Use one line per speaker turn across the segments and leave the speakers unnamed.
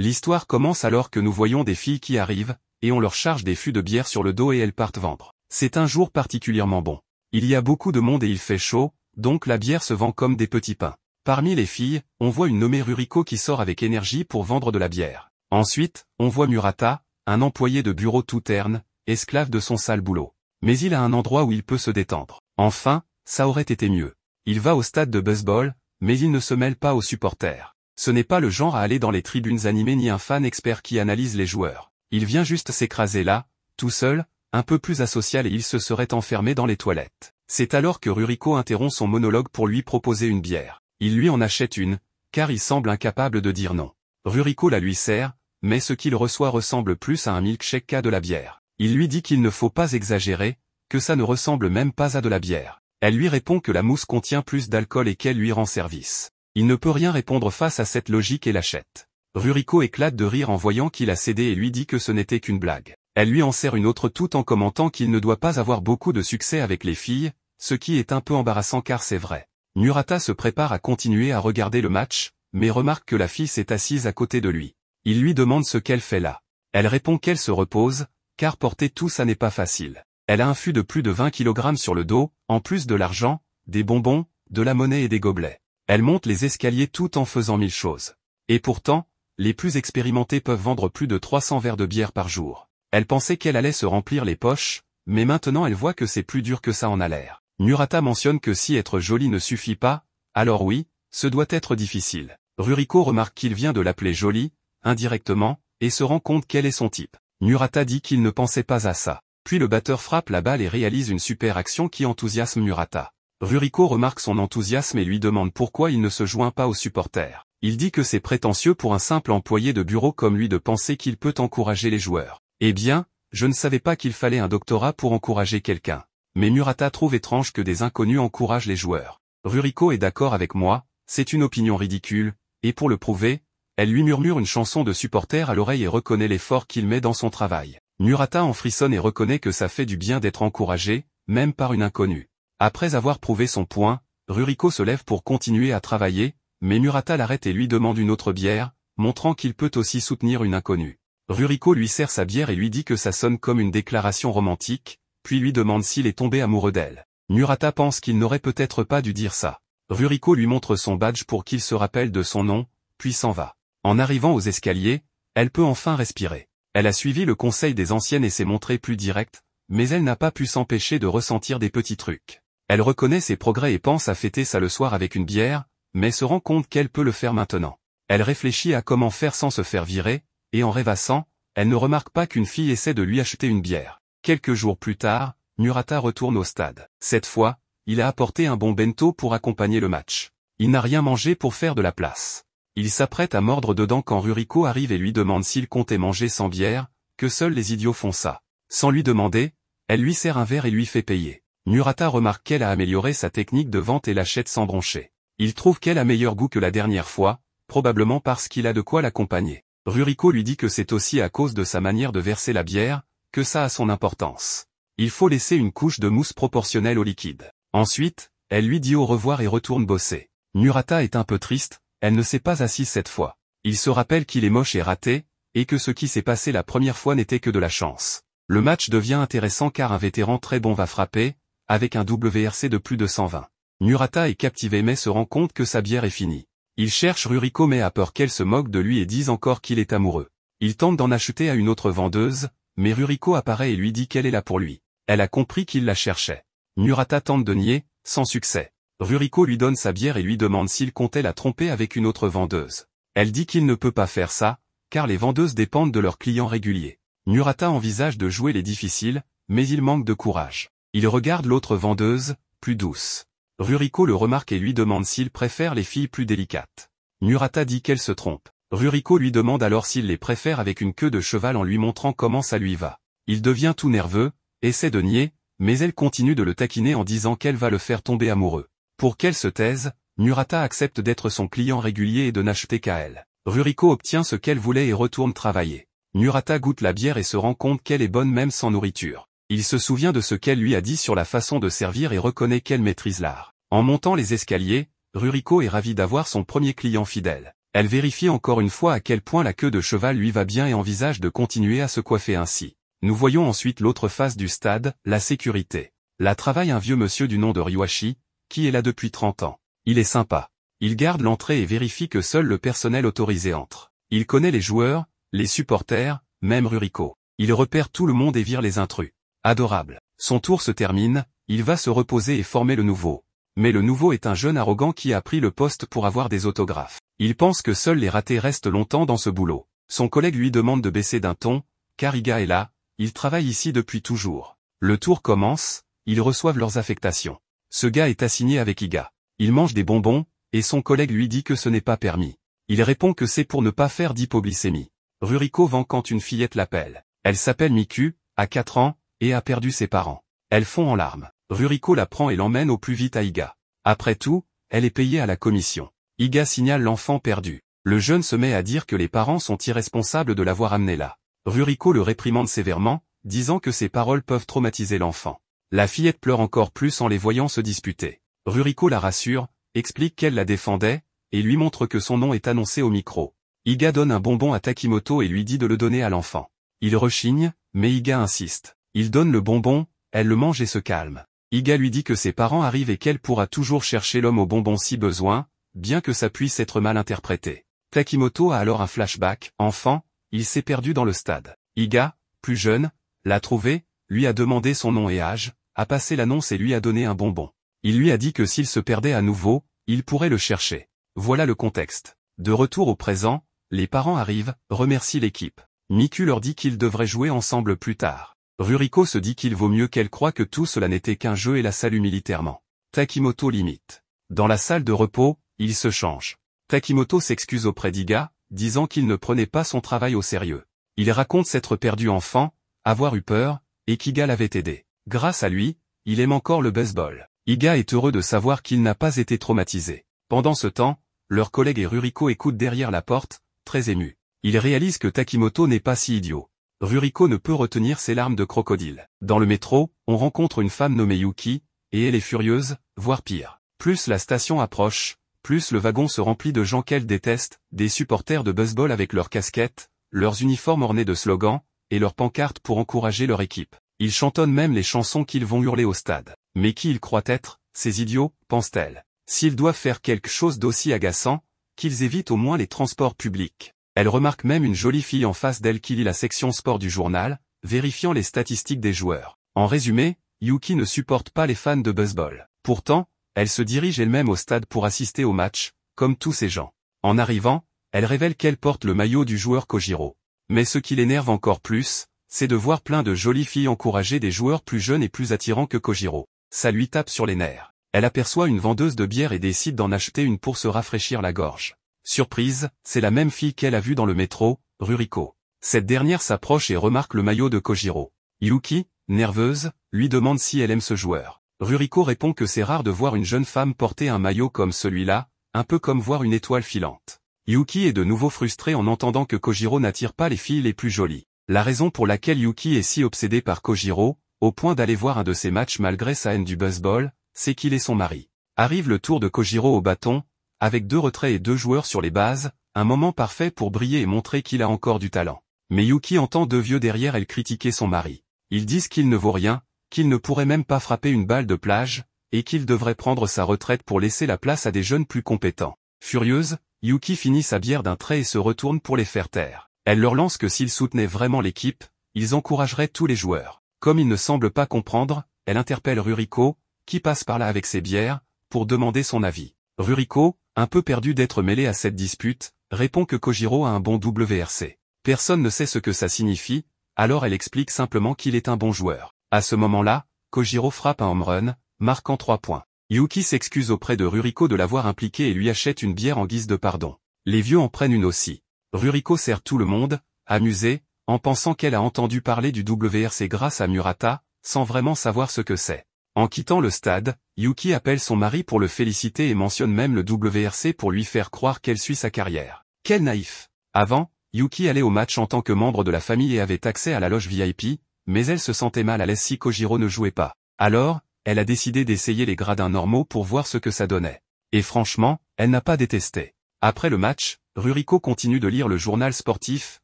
L'histoire commence alors que nous voyons des filles qui arrivent, et on leur charge des fûts de bière sur le dos et elles partent vendre. C'est un jour particulièrement bon. Il y a beaucoup de monde et il fait chaud, donc la bière se vend comme des petits pains. Parmi les filles, on voit une nommée Ruriko qui sort avec énergie pour vendre de la bière. Ensuite, on voit Murata, un employé de bureau tout terne, esclave de son sale boulot. Mais il a un endroit où il peut se détendre. Enfin, ça aurait été mieux. Il va au stade de baseball, mais il ne se mêle pas aux supporters. Ce n'est pas le genre à aller dans les tribunes animées ni un fan expert qui analyse les joueurs. Il vient juste s'écraser là, tout seul, un peu plus asocial et il se serait enfermé dans les toilettes. C'est alors que Ruriko interrompt son monologue pour lui proposer une bière. Il lui en achète une, car il semble incapable de dire non. Ruriko la lui sert, mais ce qu'il reçoit ressemble plus à un milkshake qu'à de la bière. Il lui dit qu'il ne faut pas exagérer, que ça ne ressemble même pas à de la bière. Elle lui répond que la mousse contient plus d'alcool et qu'elle lui rend service. Il ne peut rien répondre face à cette logique et l'achète. Ruriko éclate de rire en voyant qu'il a cédé et lui dit que ce n'était qu'une blague. Elle lui en sert une autre tout en commentant qu'il ne doit pas avoir beaucoup de succès avec les filles, ce qui est un peu embarrassant car c'est vrai. Murata se prépare à continuer à regarder le match, mais remarque que la fille s'est assise à côté de lui. Il lui demande ce qu'elle fait là. Elle répond qu'elle se repose, car porter tout ça n'est pas facile. Elle a un fût de plus de 20 kg sur le dos, en plus de l'argent, des bonbons, de la monnaie et des gobelets. Elle monte les escaliers tout en faisant 1000 choses. Et pourtant, les plus expérimentés peuvent vendre plus de 300 verres de bière par jour. Elle pensait qu'elle allait se remplir les poches, mais maintenant elle voit que c'est plus dur que ça en a l'air. Murata mentionne que si être jolie ne suffit pas, alors oui, ce doit être difficile. Ruriko remarque qu'il vient de l'appeler jolie, indirectement, et se rend compte quel est son type. Murata dit qu'il ne pensait pas à ça. Puis le batteur frappe la balle et réalise une super action qui enthousiasme Murata. Ruriko remarque son enthousiasme et lui demande pourquoi il ne se joint pas aux supporters. Il dit que c'est prétentieux pour un simple employé de bureau comme lui de penser qu'il peut encourager les joueurs. Eh bien, je ne savais pas qu'il fallait un doctorat pour encourager quelqu'un. Mais Murata trouve étrange que des inconnus encouragent les joueurs. Ruriko est d'accord avec moi, c'est une opinion ridicule, et pour le prouver, elle lui murmure une chanson de supporter à l'oreille et reconnaît l'effort qu'il met dans son travail. Murata en frissonne et reconnaît que ça fait du bien d'être encouragé, même par une inconnue. Après avoir prouvé son point, Ruriko se lève pour continuer à travailler, mais Murata l'arrête et lui demande une autre bière, montrant qu'il peut aussi soutenir une inconnue. Ruriko lui sert sa bière et lui dit que ça sonne comme une déclaration romantique, puis lui demande s'il est tombé amoureux d'elle. Murata pense qu'il n'aurait peut-être pas dû dire ça. Ruriko lui montre son badge pour qu'il se rappelle de son nom, puis s'en va. En arrivant aux escaliers, elle peut enfin respirer. Elle a suivi le conseil des anciennes et s'est montrée plus directe, mais elle n'a pas pu s'empêcher de ressentir des petits trucs. Elle reconnaît ses progrès et pense à fêter ça le soir avec une bière, mais se rend compte qu'elle peut le faire maintenant. Elle réfléchit à comment faire sans se faire virer, et en rêvassant, elle ne remarque pas qu'une fille essaie de lui acheter une bière. Quelques jours plus tard, Murata retourne au stade. Cette fois, il a apporté un bon bento pour accompagner le match. Il n'a rien mangé pour faire de la place. Il s'apprête à mordre dedans quand Ruriko arrive et lui demande s'il comptait manger sans bière, que seuls les idiots font ça. Sans lui demander, elle lui sert un verre et lui fait payer. Murata remarque qu'elle a amélioré sa technique de vente et l'achète sans broncher. Il trouve qu'elle a meilleur goût que la dernière fois, probablement parce qu'il a de quoi l'accompagner. Ruriko lui dit que c'est aussi à cause de sa manière de verser la bière, que ça a son importance. Il faut laisser une couche de mousse proportionnelle au liquide. Ensuite, elle lui dit au revoir et retourne bosser. Murata est un peu triste, elle ne s'est pas assise cette fois. Il se rappelle qu'il est moche et raté, et que ce qui s'est passé la première fois n'était que de la chance. Le match devient intéressant car un vétéran très bon va frapper, avec un WRC de plus de 120. Murata est captivé mais se rend compte que sa bière est finie. Il cherche Ruriko mais a peur qu'elle se moque de lui et dise encore qu'il est amoureux. Il tente d'en acheter à une autre vendeuse, mais Ruriko apparaît et lui dit qu'elle est là pour lui. Elle a compris qu'il la cherchait. Murata tente de nier, sans succès. Ruriko lui donne sa bière et lui demande s'il comptait la tromper avec une autre vendeuse. Elle dit qu'il ne peut pas faire ça, car les vendeuses dépendent de leurs clients réguliers. Murata envisage de jouer les difficiles, mais il manque de courage. Il regarde l'autre vendeuse, plus douce. Ruriko le remarque et lui demande s'il préfère les filles plus délicates. Murata dit qu'elle se trompe. Ruriko lui demande alors s'il les préfère avec une queue de cheval en lui montrant comment ça lui va. Il devient tout nerveux, essaie de nier, mais elle continue de le taquiner en disant qu'elle va le faire tomber amoureux. Pour qu'elle se taise, Murata accepte d'être son client régulier et de n'acheter qu'à elle. Ruriko obtient ce qu'elle voulait et retourne travailler. Murata goûte la bière et se rend compte qu'elle est bonne même sans nourriture. Il se souvient de ce qu'elle lui a dit sur la façon de servir et reconnaît qu'elle maîtrise l'art. En montant les escaliers, Ruriko est ravi d'avoir son premier client fidèle. Elle vérifie encore une fois à quel point la queue de cheval lui va bien et envisage de continuer à se coiffer ainsi. Nous voyons ensuite l'autre face du stade, la sécurité. Là travaille un vieux monsieur du nom de Ryuashi, qui est là depuis 30 ans. Il est sympa. Il garde l'entrée et vérifie que seul le personnel autorisé entre. Il connaît les joueurs, les supporters, même Ruriko. Il repère tout le monde et vire les intrus. Adorable. Son tour se termine, il va se reposer et former le nouveau. Mais le nouveau est un jeune arrogant qui a pris le poste pour avoir des autographes. Il pense que seuls les ratés restent longtemps dans ce boulot. Son collègue lui demande de baisser d'un ton, car Iga est là, il travaille ici depuis toujours. Le tour commence, ils reçoivent leurs affectations. Ce gars est assigné avec Iga. Il mange des bonbons, et son collègue lui dit que ce n'est pas permis. Il répond que c'est pour ne pas faire d'hypoglycémie. Ruriko vend quand une fillette l'appelle. Elle s'appelle Miku, a 4 ans, et a perdu ses parents. Elle fond en larmes. Ruriko la prend et l'emmène au plus vite à Iga. Après tout, elle est payée à la commission. Iga signale l'enfant perdu. Le jeune se met à dire que les parents sont irresponsables de l'avoir amené là. Ruriko le réprimande sévèrement, disant que ses paroles peuvent traumatiser l'enfant. La fillette pleure encore plus en les voyant se disputer. Ruriko la rassure, explique qu'elle la défendait, et lui montre que son nom est annoncé au micro. Iga donne un bonbon à Takimoto et lui dit de le donner à l'enfant. Il rechigne, mais Iga insiste. Il donne le bonbon, elle le mange et se calme. Iga lui dit que ses parents arrivent et qu'elle pourra toujours chercher l'homme au bonbon si besoin, bien que ça puisse être mal interprété. Takimoto a alors un flashback. Enfant, il s'est perdu dans le stade. Iga, plus jeune, l'a trouvé, lui a demandé son nom et âge, a passé l'annonce et lui a donné un bonbon. Il lui a dit que s'il se perdait à nouveau, il pourrait le chercher. Voilà le contexte. De retour au présent, les parents arrivent, remercient l'équipe. Miku leur dit qu'ils devraient jouer ensemble plus tard. Ruriko se dit qu'il vaut mieux qu'elle croie que tout cela n'était qu'un jeu et la salue militairement. Takimoto limite. Dans la salle de repos, il se change. Takimoto s'excuse auprès d'Iga, disant qu'il ne prenait pas son travail au sérieux. Il raconte s'être perdu enfant, avoir eu peur, et qu'Iga l'avait aidé. Grâce à lui, il aime encore le baseball. Iga est heureux de savoir qu'il n'a pas été traumatisé. Pendant ce temps, leur collègue et Ruriko écoutent derrière la porte, très émus. Ils réalisent que Takimoto n'est pas si idiot. Ruriko ne peut retenir ses larmes de crocodile. Dans le métro, on rencontre une femme nommée Yuki, et elle est furieuse, voire pire. Plus la station approche, plus le wagon se remplit de gens qu'elle déteste, des supporters de baseball avec leurs casquettes, leurs uniformes ornés de slogans, et leurs pancartes pour encourager leur équipe. Ils chantonnent même les chansons qu'ils vont hurler au stade. Mais qui ils croient être, ces idiots, pense-t-elle. S'ils doivent faire quelque chose d'aussi agaçant, qu'ils évitent au moins les transports publics. Elle remarque même une jolie fille en face d'elle qui lit la section sport du journal, vérifiant les statistiques des joueurs. En résumé, Yuki ne supporte pas les fans de baseball. Pourtant, elle se dirige elle-même au stade pour assister au match, comme tous ces gens. En arrivant, elle révèle qu'elle porte le maillot du joueur Kojiro. Mais ce qui l'énerve encore plus, c'est de voir plein de jolies filles encourager des joueurs plus jeunes et plus attirants que Kojiro. Ça lui tape sur les nerfs. Elle aperçoit une vendeuse de bière et décide d'en acheter une pour se rafraîchir la gorge. Surprise, c'est la même fille qu'elle a vue dans le métro, Ruriko. Cette dernière s'approche et remarque le maillot de Kojiro. Yuki, nerveuse, lui demande si elle aime ce joueur. Ruriko répond que c'est rare de voir une jeune femme porter un maillot comme celui-là, un peu comme voir une étoile filante. Yuki est de nouveau frustrée en entendant que Kojiro n'attire pas les filles les plus jolies. La raison pour laquelle Yuki est si obsédée par Kojiro, au point d'aller voir un de ses matchs malgré sa haine du baseball, c'est qu'il est son mari. Arrive le tour de Kojiro au bâton, avec 2 retraits et 2 joueurs sur les bases, un moment parfait pour briller et montrer qu'il a encore du talent. Mais Yuki entend 2 vieux derrière elle critiquer son mari. Ils disent qu'il ne vaut rien, qu'il ne pourrait même pas frapper une balle de plage, et qu'il devrait prendre sa retraite pour laisser la place à des jeunes plus compétents. Furieuse, Yuki finit sa bière d'un trait et se retourne pour les faire taire. Elle leur lance que s'ils soutenaient vraiment l'équipe, ils encourageraient tous les joueurs. Comme ils ne semblent pas comprendre, elle interpelle Ruriko, qui passe par là avec ses bières, pour demander son avis. Ruriko, un peu perdu d'être mêlé à cette dispute, répond que Kojiro a un bon WRC. Personne ne sait ce que ça signifie, alors elle explique simplement qu'il est un bon joueur. À ce moment-là, Kojiro frappe un home run, marquant 3 points. Yuki s'excuse auprès de Ruriko de l'avoir impliqué et lui achète une bière en guise de pardon. Les vieux en prennent une aussi. Ruriko sert tout le monde, amusée, en pensant qu'elle a entendu parler du WRC grâce à Murata, sans vraiment savoir ce que c'est. En quittant le stade, Yuki appelle son mari pour le féliciter et mentionne même le WRC pour lui faire croire qu'elle suit sa carrière. Quel naïf! Avant, Yuki allait au match en tant que membre de la famille et avait accès à la loge VIP, mais elle se sentait mal à l'aise si Kojiro ne jouait pas. Alors, elle a décidé d'essayer les gradins normaux pour voir ce que ça donnait. Et franchement, elle n'a pas détesté. Après le match, Ruriko continue de lire le journal sportif,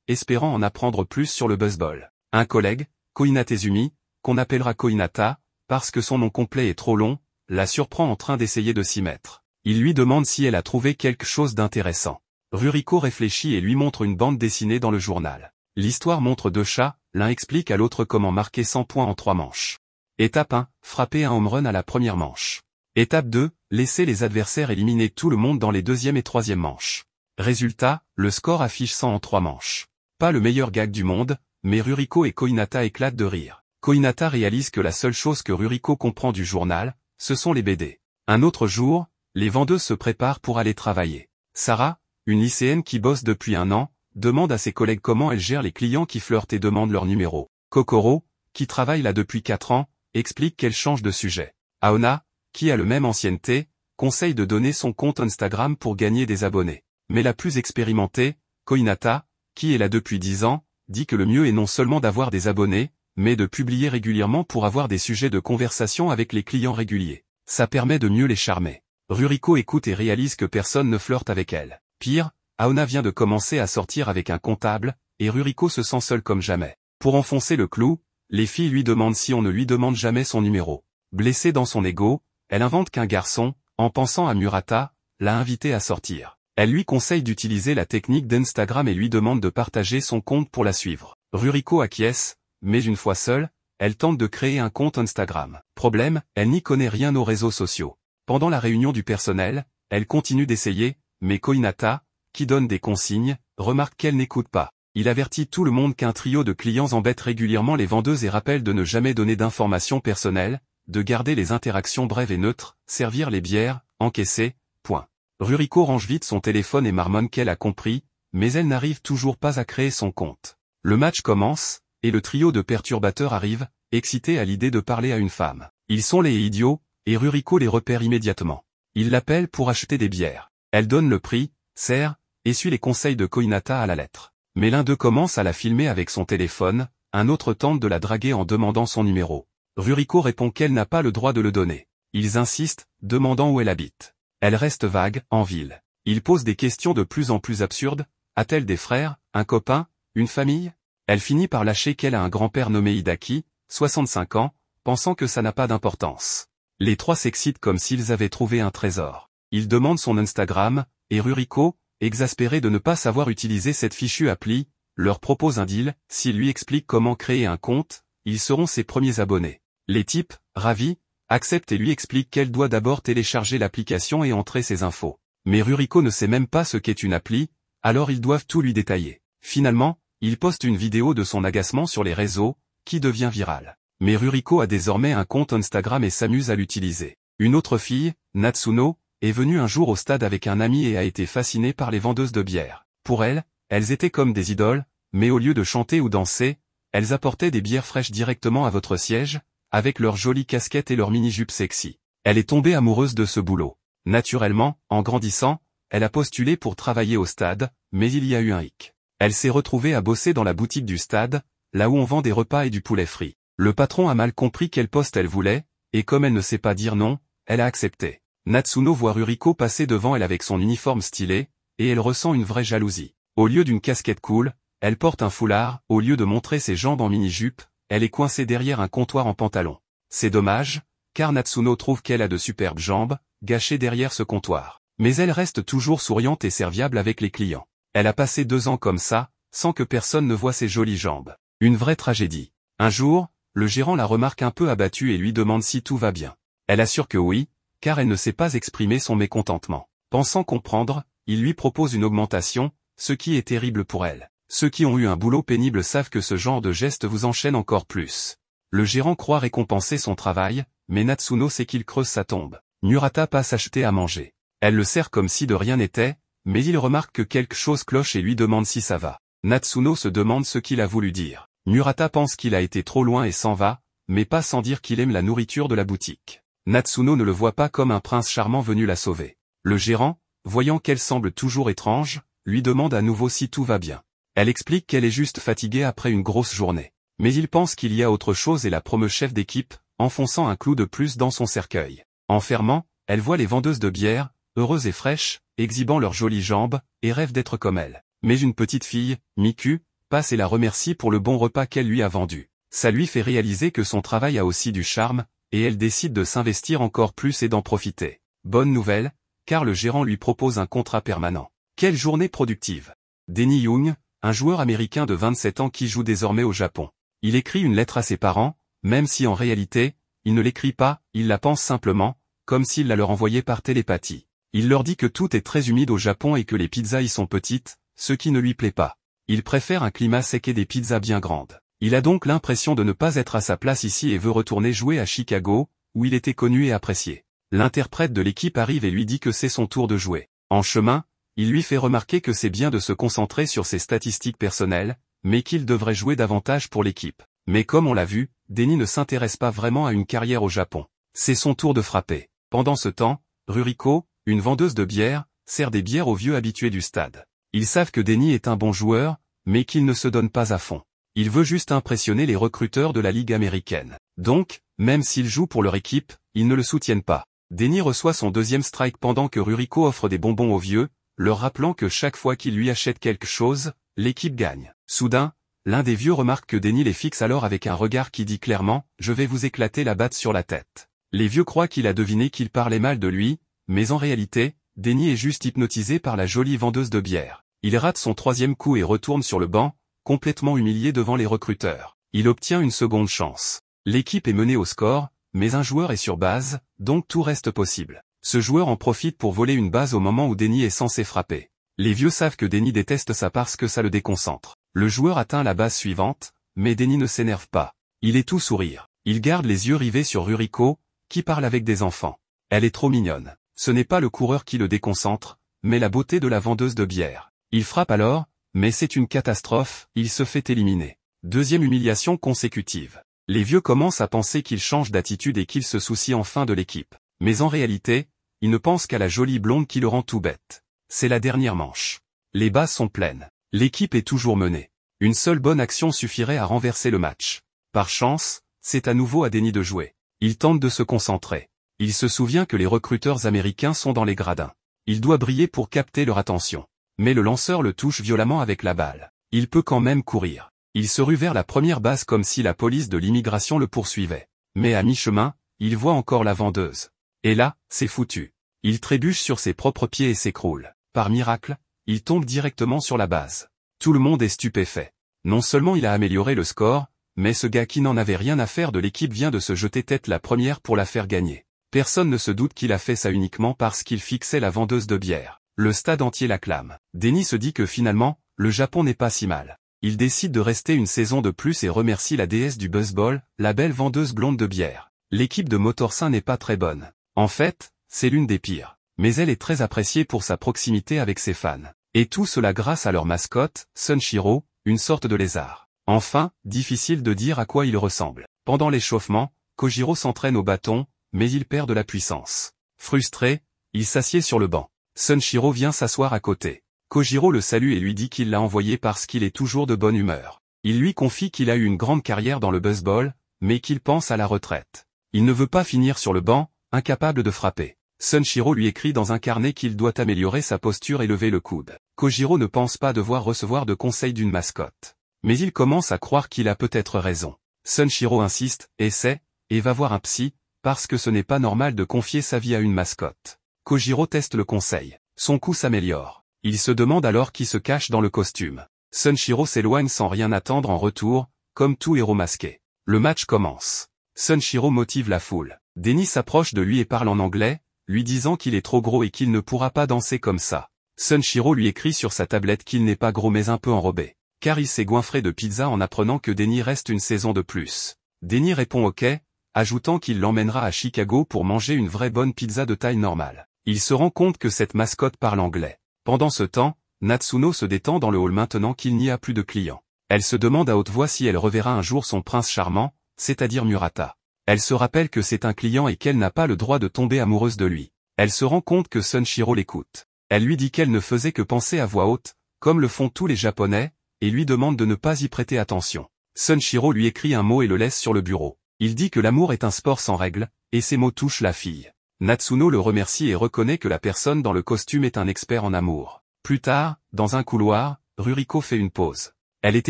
espérant en apprendre plus sur le baseball. Un collègue, Koinatezumi, qu'on appellera Koinata, parce que son nom complet est trop long, la surprend en train d'essayer de s'y mettre. Il lui demande si elle a trouvé quelque chose d'intéressant. Ruriko réfléchit et lui montre une bande dessinée dans le journal. L'histoire montre deux chats, l'un explique à l'autre comment marquer 100 points en 3 manches. Étape 1, frapper un home run à la première manche. Étape 2, laisser les adversaires éliminer tout le monde dans les deuxième et troisième manches. Résultat, le score affiche 100 en 3 manches. Pas le meilleur gag du monde, mais Ruriko et Koinata éclatent de rire. Koinata réalise que la seule chose que Ruriko comprend du journal, ce sont les BD. Un autre jour, les vendeuses se préparent pour aller travailler. Sarah, une lycéenne qui bosse depuis 1 an, demande à ses collègues comment elle gère les clients qui flirtent et demandent leur numéro. Kokoro, qui travaille là depuis 4 ans, explique qu'elle change de sujet. Aona, qui a le même ancienneté, conseille de donner son compte Instagram pour gagner des abonnés. Mais la plus expérimentée, Koinata, qui est là depuis 10 ans, dit que le mieux est non seulement d'avoir des abonnés, mais de publier régulièrement pour avoir des sujets de conversation avec les clients réguliers. Ça permet de mieux les charmer. Ruriko écoute et réalise que personne ne flirte avec elle. Pire, Aona vient de commencer à sortir avec un comptable, et Ruriko se sent seule comme jamais. Pour enfoncer le clou, les filles lui demandent si on ne lui demande jamais son numéro. Blessée dans son ego, elle invente qu'un garçon, en pensant à Murata, l'a invitée à sortir. Elle lui conseille d'utiliser la technique d'Instagram et lui demande de partager son compte pour la suivre. Ruriko acquiesce, mais une fois seule, elle tente de créer un compte Instagram. Problème, elle n'y connaît rien aux réseaux sociaux. Pendant la réunion du personnel, elle continue d'essayer, mais Koinata, qui donne des consignes, remarque qu'elle n'écoute pas. Il avertit tout le monde qu'un trio de clients embête régulièrement les vendeuses et rappelle de ne jamais donner d'informations personnelles, de garder les interactions brèves et neutres, servir les bières, encaisser, point. Ruriko range vite son téléphone et marmonne qu'elle a compris, mais elle n'arrive toujours pas à créer son compte. Le match commence, et le trio de perturbateurs arrive, excité à l'idée de parler à une femme. Ils sont les idiots, et Ruriko les repère immédiatement. Il l'appelle pour acheter des bières. Elle donne le prix, sert, et suit les conseils de Koinata à la lettre. Mais l'un d'eux commence à la filmer avec son téléphone, un autre tente de la draguer en demandant son numéro. Ruriko répond qu'elle n'a pas le droit de le donner. Ils insistent, demandant où elle habite. Elle reste vague, en ville. Il pose des questions de plus en plus absurdes. A-t-elle des frères, un copain, une famille? Elle finit par lâcher qu'elle a un grand-père nommé Hidaki, 65 ans, pensant que ça n'a pas d'importance. Les trois s'excitent comme s'ils avaient trouvé un trésor. Ils demandent son Instagram, et Ruriko, exaspéré de ne pas savoir utiliser cette fichue appli, leur propose un deal. S'il lui explique comment créer un compte, ils seront ses premiers abonnés. Les types, ravis, accepte et lui explique qu'elle doit d'abord télécharger l'application et entrer ses infos. Mais Ruriko ne sait même pas ce qu'est une appli, alors ils doivent tout lui détailler. Finalement, il poste une vidéo de son agacement sur les réseaux, qui devient virale. Mais Ruriko a désormais un compte Instagram et s'amuse à l'utiliser. Une autre fille, Natsuno, est venue un jour au stade avec un ami et a été fascinée par les vendeuses de bière. Pour elle, elles étaient comme des idoles, mais au lieu de chanter ou danser, elles apportaient des bières fraîches directement à votre siège, avec leurs jolies casquettes et leurs mini-jupes sexy. Elle est tombée amoureuse de ce boulot. Naturellement, en grandissant, elle a postulé pour travailler au stade, mais il y a eu un hic. Elle s'est retrouvée à bosser dans la boutique du stade, là où on vend des repas et du poulet frit. Le patron a mal compris quel poste elle voulait, et comme elle ne sait pas dire non, elle a accepté. Natsuno voit Ruriko passer devant elle avec son uniforme stylé, et elle ressent une vraie jalousie. Au lieu d'une casquette cool, elle porte un foulard. Au lieu de montrer ses jambes en mini-jupe, elle est coincée derrière un comptoir en pantalon. C'est dommage, car Natsuno trouve qu'elle a de superbes jambes, gâchées derrière ce comptoir. Mais elle reste toujours souriante et serviable avec les clients. Elle a passé 2 ans comme ça, sans que personne ne voie ses jolies jambes. Une vraie tragédie. Un jour, le gérant la remarque un peu abattue et lui demande si tout va bien. Elle assure que oui, car elle ne sait pas exprimer son mécontentement. Pensant comprendre, il lui propose une augmentation, ce qui est terrible pour elle. Ceux qui ont eu un boulot pénible savent que ce genre de geste vous enchaîne encore plus. Le gérant croit récompenser son travail, mais Natsuno sait qu'il creuse sa tombe. Murata passe acheter à manger. Elle le sert comme si de rien n'était, mais il remarque que quelque chose cloche et lui demande si ça va. Natsuno se demande ce qu'il a voulu dire. Murata pense qu'il a été trop loin et s'en va, mais pas sans dire qu'il aime la nourriture de la boutique. Natsuno ne le voit pas comme un prince charmant venu la sauver. Le gérant, voyant qu'elle semble toujours étrange, lui demande à nouveau si tout va bien. Elle explique qu'elle est juste fatiguée après une grosse journée. Mais il pense qu'il y a autre chose et la promeut chef d'équipe, enfonçant un clou de plus dans son cercueil. En fermant, elle voit les vendeuses de bière, heureuses et fraîches, exhibant leurs jolies jambes, et rêve d'être comme elle. Mais une petite fille, Miku, passe et la remercie pour le bon repas qu'elle lui a vendu. Ça lui fait réaliser que son travail a aussi du charme, et elle décide de s'investir encore plus et d'en profiter. Bonne nouvelle, car le gérant lui propose un contrat permanent. Quelle journée productive! Denny Young, un joueur américain de 27 ans qui joue désormais au Japon. Il écrit une lettre à ses parents, même si en réalité, il ne l'écrit pas, il la pense simplement, comme s'il la leur envoyait par télépathie. Il leur dit que tout est très humide au Japon et que les pizzas y sont petites, ce qui ne lui plaît pas. Il préfère un climat sec et des pizzas bien grandes. Il a donc l'impression de ne pas être à sa place ici et veut retourner jouer à Chicago, où il était connu et apprécié. L'interprète de l'équipe arrive et lui dit que c'est son tour de jouer. En chemin, il lui fait remarquer que c'est bien de se concentrer sur ses statistiques personnelles, mais qu'il devrait jouer davantage pour l'équipe. Mais comme on l'a vu, Denny ne s'intéresse pas vraiment à une carrière au Japon. C'est son tour de frapper. Pendant ce temps, Ruriko, une vendeuse de bière, sert des bières aux vieux habitués du stade. Ils savent que Denny est un bon joueur, mais qu'il ne se donne pas à fond. Il veut juste impressionner les recruteurs de la Ligue américaine. Donc, même s'il joue pour leur équipe, ils ne le soutiennent pas. Denny reçoit son deuxième strike pendant que Ruriko offre des bonbons aux vieux, leur rappelant que chaque fois qu'il lui achète quelque chose, l'équipe gagne. Soudain, l'un des vieux remarque que Denny les fixe alors avec un regard qui dit clairement « Je vais vous éclater la batte sur la tête ». Les vieux croient qu'il a deviné qu'il parlait mal de lui, mais en réalité, Denny est juste hypnotisé par la jolie vendeuse de bière. Il rate son troisième coup et retourne sur le banc, complètement humilié devant les recruteurs. Il obtient une seconde chance. L'équipe est menée au score, mais un joueur est sur base, donc tout reste possible. Ce joueur en profite pour voler une base au moment où Denny est censé frapper. Les vieux savent que Denny déteste ça parce que ça le déconcentre. Le joueur atteint la base suivante, mais Denny ne s'énerve pas. Il est tout sourire. Il garde les yeux rivés sur Ruriko, qui parle avec des enfants. Elle est trop mignonne. Ce n'est pas le coureur qui le déconcentre, mais la beauté de la vendeuse de bière. Il frappe alors, mais c'est une catastrophe, il se fait éliminer. Deuxième humiliation consécutive. Les vieux commencent à penser qu'il change d'attitude et qu'il se soucie enfin de l'équipe. Mais en réalité, ils ne pensent qu'à la jolie blonde qui le rend tout bête. C'est la dernière manche. Les bases sont pleines. L'équipe est toujours menée. Une seule bonne action suffirait à renverser le match. Par chance, c'est à nouveau à Denny de jouer. Il tente de se concentrer. Il se souvient que les recruteurs américains sont dans les gradins. Il doit briller pour capter leur attention. Mais le lanceur le touche violemment avec la balle. Il peut quand même courir. Il se rue vers la première base comme si la police de l'immigration le poursuivait. Mais à mi-chemin, il voit encore la vendeuse. Et là, c'est foutu. Il trébuche sur ses propres pieds et s'écroule. Par miracle, il tombe directement sur la base. Tout le monde est stupéfait. Non seulement il a amélioré le score, mais ce gars qui n'en avait rien à faire de l'équipe vient de se jeter tête la première pour la faire gagner. Personne ne se doute qu'il a fait ça uniquement parce qu'il fixait la vendeuse de bière. Le stade entier l'acclame. Denny se dit que finalement, le Japon n'est pas si mal. Il décide de rester une saison de plus et remercie la déesse du baseball, la belle vendeuse blonde de bière. L'équipe de Motorsin n'est pas très bonne. En fait, c'est l'une des pires. Mais elle est très appréciée pour sa proximité avec ses fans. Et tout cela grâce à leur mascotte, Sunshiro, une sorte de lézard. Enfin, difficile de dire à quoi il ressemble. Pendant l'échauffement, Kojiro s'entraîne au bâton, mais il perd de la puissance. Frustré, il s'assied sur le banc. Sunshiro vient s'asseoir à côté. Kojiro le salue et lui dit qu'il l'a envoyé parce qu'il est toujours de bonne humeur. Il lui confie qu'il a eu une grande carrière dans le baseball, mais qu'il pense à la retraite. Il ne veut pas finir sur le banc, incapable de frapper. Sunshiro lui écrit dans un carnet qu'il doit améliorer sa posture et lever le coude. Kojiro ne pense pas devoir recevoir de conseils d'une mascotte. Mais il commence à croire qu'il a peut-être raison. Sunshiro insiste, essaie, et va voir un psy, parce que ce n'est pas normal de confier sa vie à une mascotte. Kojiro teste le conseil. Son coup s'améliore. Il se demande alors qui se cache dans le costume. Sunshiro s'éloigne sans rien attendre en retour, comme tout héros masqué. Le match commence. Sunshiro motive la foule. Denny s'approche de lui et parle en anglais, lui disant qu'il est trop gros et qu'il ne pourra pas danser comme ça. Sunshiro lui écrit sur sa tablette qu'il n'est pas gros mais un peu enrobé. Car il s'est goinfré de pizza en apprenant que Denny reste une saison de plus. Denny répond OK, ajoutant qu'il l'emmènera à Chicago pour manger une vraie bonne pizza de taille normale. Il se rend compte que cette mascotte parle anglais. Pendant ce temps, Natsuno se détend dans le hall maintenant qu'il n'y a plus de clients. Elle se demande à haute voix si elle reverra un jour son prince charmant, c'est-à-dire Murata. Elle se rappelle que c'est un client et qu'elle n'a pas le droit de tomber amoureuse de lui. Elle se rend compte que Sunshiro l'écoute. Elle lui dit qu'elle ne faisait que penser à voix haute, comme le font tous les Japonais, et lui demande de ne pas y prêter attention. Sunshiro lui écrit un mot et le laisse sur le bureau. Il dit que l'amour est un sport sans règles, et ces mots touchent la fille. Natsuno le remercie et reconnaît que la personne dans le costume est un expert en amour. Plus tard, dans un couloir, Ruriko fait une pause. Elle est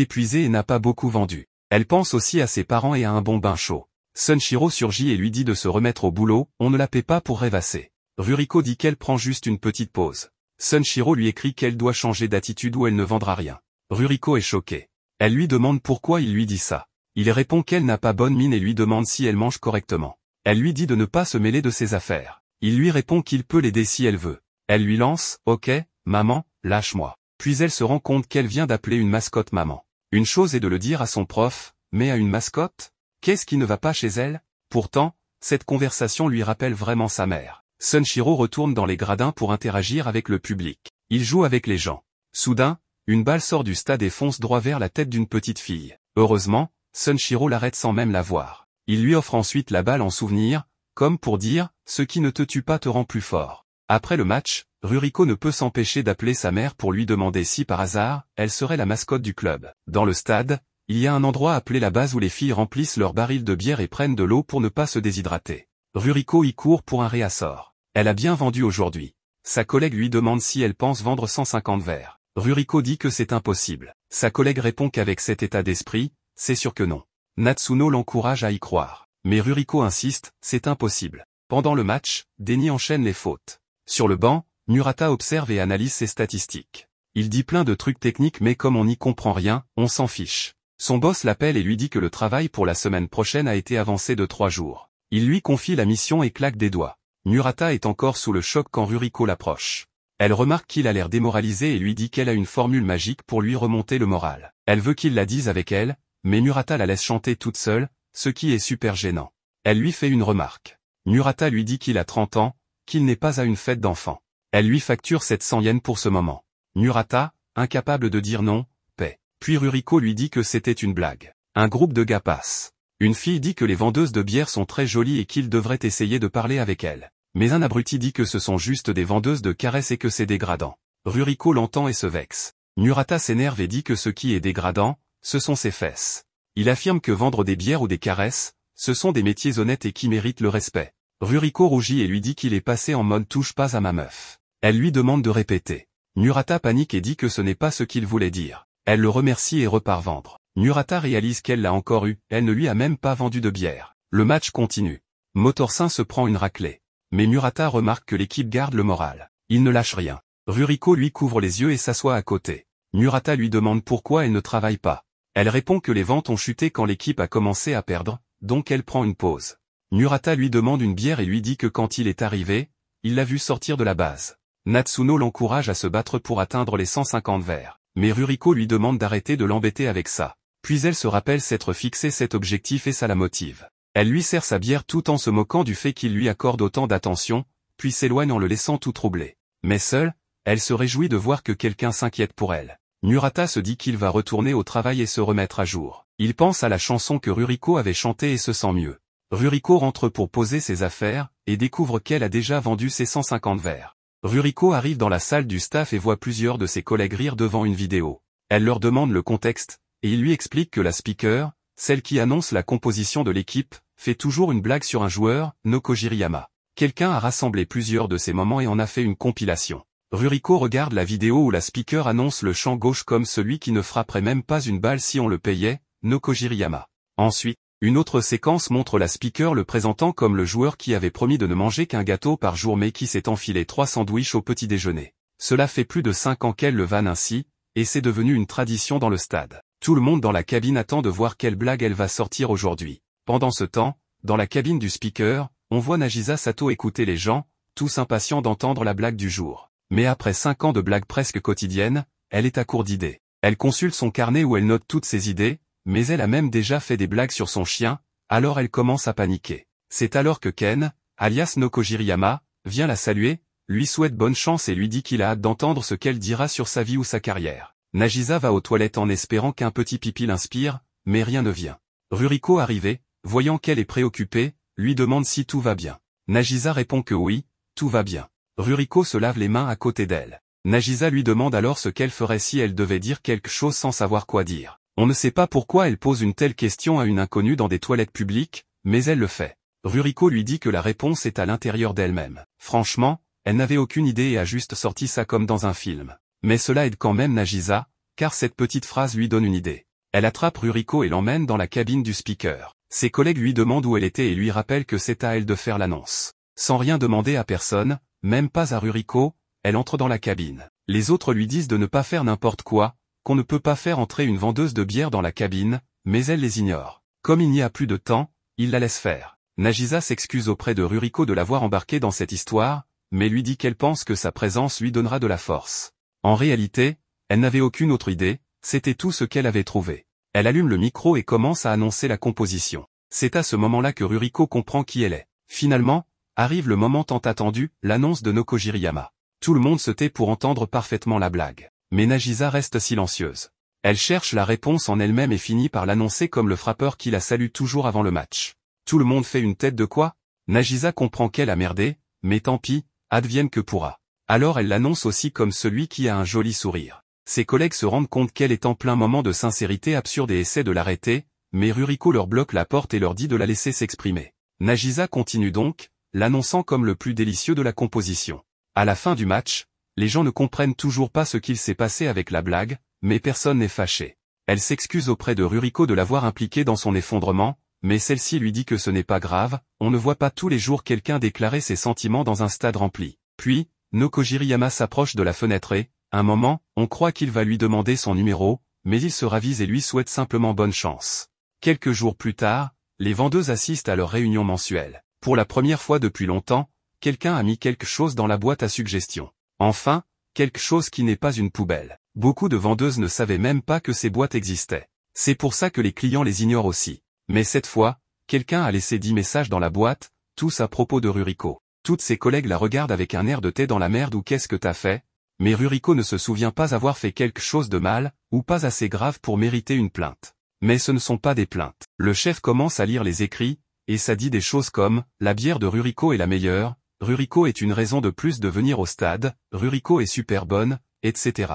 épuisée et n'a pas beaucoup vendu. Elle pense aussi à ses parents et à un bon bain chaud. Sunshiro surgit et lui dit de se remettre au boulot, on ne la paie pas pour rêvasser. Ruriko dit qu'elle prend juste une petite pause. Sunshiro lui écrit qu'elle doit changer d'attitude ou elle ne vendra rien. Ruriko est choquée. Elle lui demande pourquoi il lui dit ça. Il répond qu'elle n'a pas bonne mine et lui demande si elle mange correctement. Elle lui dit de ne pas se mêler de ses affaires. Il lui répond qu'il peut l'aider si elle veut. Elle lui lance « Ok, maman, lâche-moi ». Puis elle se rend compte qu'elle vient d'appeler une mascotte maman. Une chose est de le dire à son prof, mais à une mascotte? Qu'est-ce qui ne va pas chez elle? Pourtant, cette conversation lui rappelle vraiment sa mère. Sunshiro retourne dans les gradins pour interagir avec le public. Il joue avec les gens. Soudain, une balle sort du stade et fonce droit vers la tête d'une petite fille. Heureusement, Sunshiro l'arrête sans même la voir. Il lui offre ensuite la balle en souvenir, comme pour dire « ce qui ne te tue pas te rend plus fort ». Après le match, Ruriko ne peut s'empêcher d'appeler sa mère pour lui demander si par hasard, elle serait la mascotte du club. Dans le stade, il y a un endroit appelé la base où les filles remplissent leurs barils de bière et prennent de l'eau pour ne pas se déshydrater. Ruriko y court pour un réassort. Elle a bien vendu aujourd'hui. Sa collègue lui demande si elle pense vendre 150 verres. Ruriko dit que c'est impossible. Sa collègue répond qu'avec cet état d'esprit, c'est sûr que non. Natsuno l'encourage à y croire. Mais Ruriko insiste, c'est impossible. Pendant le match, Denny enchaîne les fautes. Sur le banc, Murata observe et analyse ses statistiques. Il dit plein de trucs techniques mais comme on n'y comprend rien, on s'en fiche. Son boss l'appelle et lui dit que le travail pour la semaine prochaine a été avancé de 3 jours. Il lui confie la mission et claque des doigts. Murata est encore sous le choc quand Ruriko l'approche. Elle remarque qu'il a l'air démoralisé et lui dit qu'elle a une formule magique pour lui remonter le moral. Elle veut qu'il la dise avec elle, mais Murata la laisse chanter toute seule, ce qui est super gênant. Elle lui fait une remarque. Murata lui dit qu'il a 30 ans, qu'il n'est pas à une fête d'enfants. Elle lui facture 700 yens pour ce moment. Murata, incapable de dire non, paie. Puis Ruriko lui dit que c'était une blague. Un groupe de gars passe. Une fille dit que les vendeuses de bière sont très jolies et qu'il devrait essayer de parler avec elles. Mais un abruti dit que ce sont juste des vendeuses de caresses et que c'est dégradant. Ruriko l'entend et se vexe. Murata s'énerve et dit que ce qui est dégradant, ce sont ses fesses. Il affirme que vendre des bières ou des caresses, ce sont des métiers honnêtes et qui méritent le respect. Ruriko rougit et lui dit qu'il est passé en mode touche pas à ma meuf. Elle lui demande de répéter. Murata panique et dit que ce n'est pas ce qu'il voulait dire. Elle le remercie et repart vendre. Murata réalise qu'elle l'a encore eu, elle ne lui a même pas vendu de bière. Le match continue. Motorsin se prend une raclée. Mais Murata remarque que l'équipe garde le moral. Il ne lâche rien. Ruriko lui couvre les yeux et s'assoit à côté. Murata lui demande pourquoi elle ne travaille pas. Elle répond que les ventes ont chuté quand l'équipe a commencé à perdre, donc elle prend une pause. Murata lui demande une bière et lui dit que quand il est arrivé, il l'a vu sortir de la base. Natsuno l'encourage à se battre pour atteindre les 150 verres. Mais Ruriko lui demande d'arrêter de l'embêter avec ça. Puis elle se rappelle s'être fixé cet objectif et ça la motive. Elle lui sert sa bière tout en se moquant du fait qu'il lui accorde autant d'attention, puis s'éloigne en le laissant tout troublé. Mais seule, elle se réjouit de voir que quelqu'un s'inquiète pour elle. Murata se dit qu'il va retourner au travail et se remettre à jour. Il pense à la chanson que Ruriko avait chantée et se sent mieux. Ruriko rentre pour poser ses affaires, et découvre qu'elle a déjà vendu ses 150 verres. Ruriko arrive dans la salle du staff et voit plusieurs de ses collègues rire devant une vidéo. Elle leur demande le contexte, et il lui explique que la speaker, celle qui annonce la composition de l'équipe, fait toujours une blague sur un joueur, Noko Jiriyama. Quelqu'un a rassemblé plusieurs de ces moments et en a fait une compilation. Ruriko regarde la vidéo où la speaker annonce le champ gauche comme celui qui ne frapperait même pas une balle si on le payait, Noko Jiriyama. Ensuite, une autre séquence montre la speaker le présentant comme le joueur qui avait promis de ne manger qu'un gâteau par jour mais qui s'est enfilé 3 sandwichs au petit déjeuner. Cela fait plus de 5 ans qu'elle le vanne ainsi, et c'est devenu une tradition dans le stade. Tout le monde dans la cabine attend de voir quelle blague elle va sortir aujourd'hui. Pendant ce temps, dans la cabine du speaker, on voit Nagisa Sato écouter les gens, tous impatients d'entendre la blague du jour. Mais après 5 ans de blagues presque quotidiennes, elle est à court d'idées. Elle consulte son carnet où elle note toutes ses idées, mais elle a même déjà fait des blagues sur son chien, alors elle commence à paniquer. C'est alors que Ken, alias Noko Jiriyama, vient la saluer, lui souhaite bonne chance et lui dit qu'il a hâte d'entendre ce qu'elle dira sur sa vie ou sa carrière. Nagisa va aux toilettes en espérant qu'un petit pipi l'inspire, mais rien ne vient. Ruriko arrivé, voyant qu'elle est préoccupée, lui demande si tout va bien. Nagisa répond que oui, tout va bien. Ruriko se lave les mains à côté d'elle. Nagisa lui demande alors ce qu'elle ferait si elle devait dire quelque chose sans savoir quoi dire. On ne sait pas pourquoi elle pose une telle question à une inconnue dans des toilettes publiques, mais elle le fait. Ruriko lui dit que la réponse est à l'intérieur d'elle-même. Franchement, elle n'avait aucune idée et a juste sorti ça comme dans un film. Mais cela aide quand même Nagisa, car cette petite phrase lui donne une idée. Elle attrape Ruriko et l'emmène dans la cabine du speaker. Ses collègues lui demandent où elle était et lui rappellent que c'est à elle de faire l'annonce. Sans rien demander à personne, même pas à Ruriko, elle entre dans la cabine. Les autres lui disent de ne pas faire n'importe quoi, qu'on ne peut pas faire entrer une vendeuse de bière dans la cabine, mais elle les ignore. Comme il n'y a plus de temps, il la laisse faire. Nagisa s'excuse auprès de Ruriko de l'avoir embarqué dans cette histoire, mais lui dit qu'elle pense que sa présence lui donnera de la force. En réalité, elle n'avait aucune autre idée, c'était tout ce qu'elle avait trouvé. Elle allume le micro et commence à annoncer la composition. C'est à ce moment-là que Ruriko comprend qui elle est. Finalement, arrive le moment tant attendu, l'annonce de Noko Jiriyama. Tout le monde se tait pour entendre parfaitement la blague. Mais Nagisa reste silencieuse. Elle cherche la réponse en elle-même et finit par l'annoncer comme le frappeur qui la salue toujours avant le match. Tout le monde fait une tête de quoi? Nagisa comprend qu'elle a merdé, mais tant pis, advienne que pourra. Alors elle l'annonce aussi comme celui qui a un joli sourire. Ses collègues se rendent compte qu'elle est en plein moment de sincérité absurde et essaient de l'arrêter, mais Ruriko leur bloque la porte et leur dit de la laisser s'exprimer. Nagisa continue donc, l'annonçant comme le plus délicieux de la composition. À la fin du match, les gens ne comprennent toujours pas ce qu'il s'est passé avec la blague, mais personne n'est fâché. Elle s'excuse auprès de Ruriko de l'avoir impliquée dans son effondrement, mais celle-ci lui dit que ce n'est pas grave, on ne voit pas tous les jours quelqu'un déclarer ses sentiments dans un stade rempli. Puis, Noko Jiriyama s'approche de la fenêtre et, un moment, on croit qu'il va lui demander son numéro, mais il se ravise et lui souhaite simplement bonne chance. Quelques jours plus tard, les vendeuses assistent à leur réunion mensuelle. Pour la première fois depuis longtemps, quelqu'un a mis quelque chose dans la boîte à suggestions. Enfin, quelque chose qui n'est pas une poubelle. Beaucoup de vendeuses ne savaient même pas que ces boîtes existaient. C'est pour ça que les clients les ignorent aussi. Mais cette fois, quelqu'un a laissé 10 messages dans la boîte, tous à propos de Ruriko. Toutes ses collègues la regardent avec un air de t'es dans la merde ou qu'est-ce que t'as fait? Mais Ruriko ne se souvient pas avoir fait quelque chose de mal, ou pas assez grave pour mériter une plainte. Mais ce ne sont pas des plaintes. Le chef commence à lire les écrits, et ça dit des choses comme « La bière de Ruriko est la meilleure »,« Ruriko est une raison de plus de venir au stade »,« Ruriko est super bonne », etc.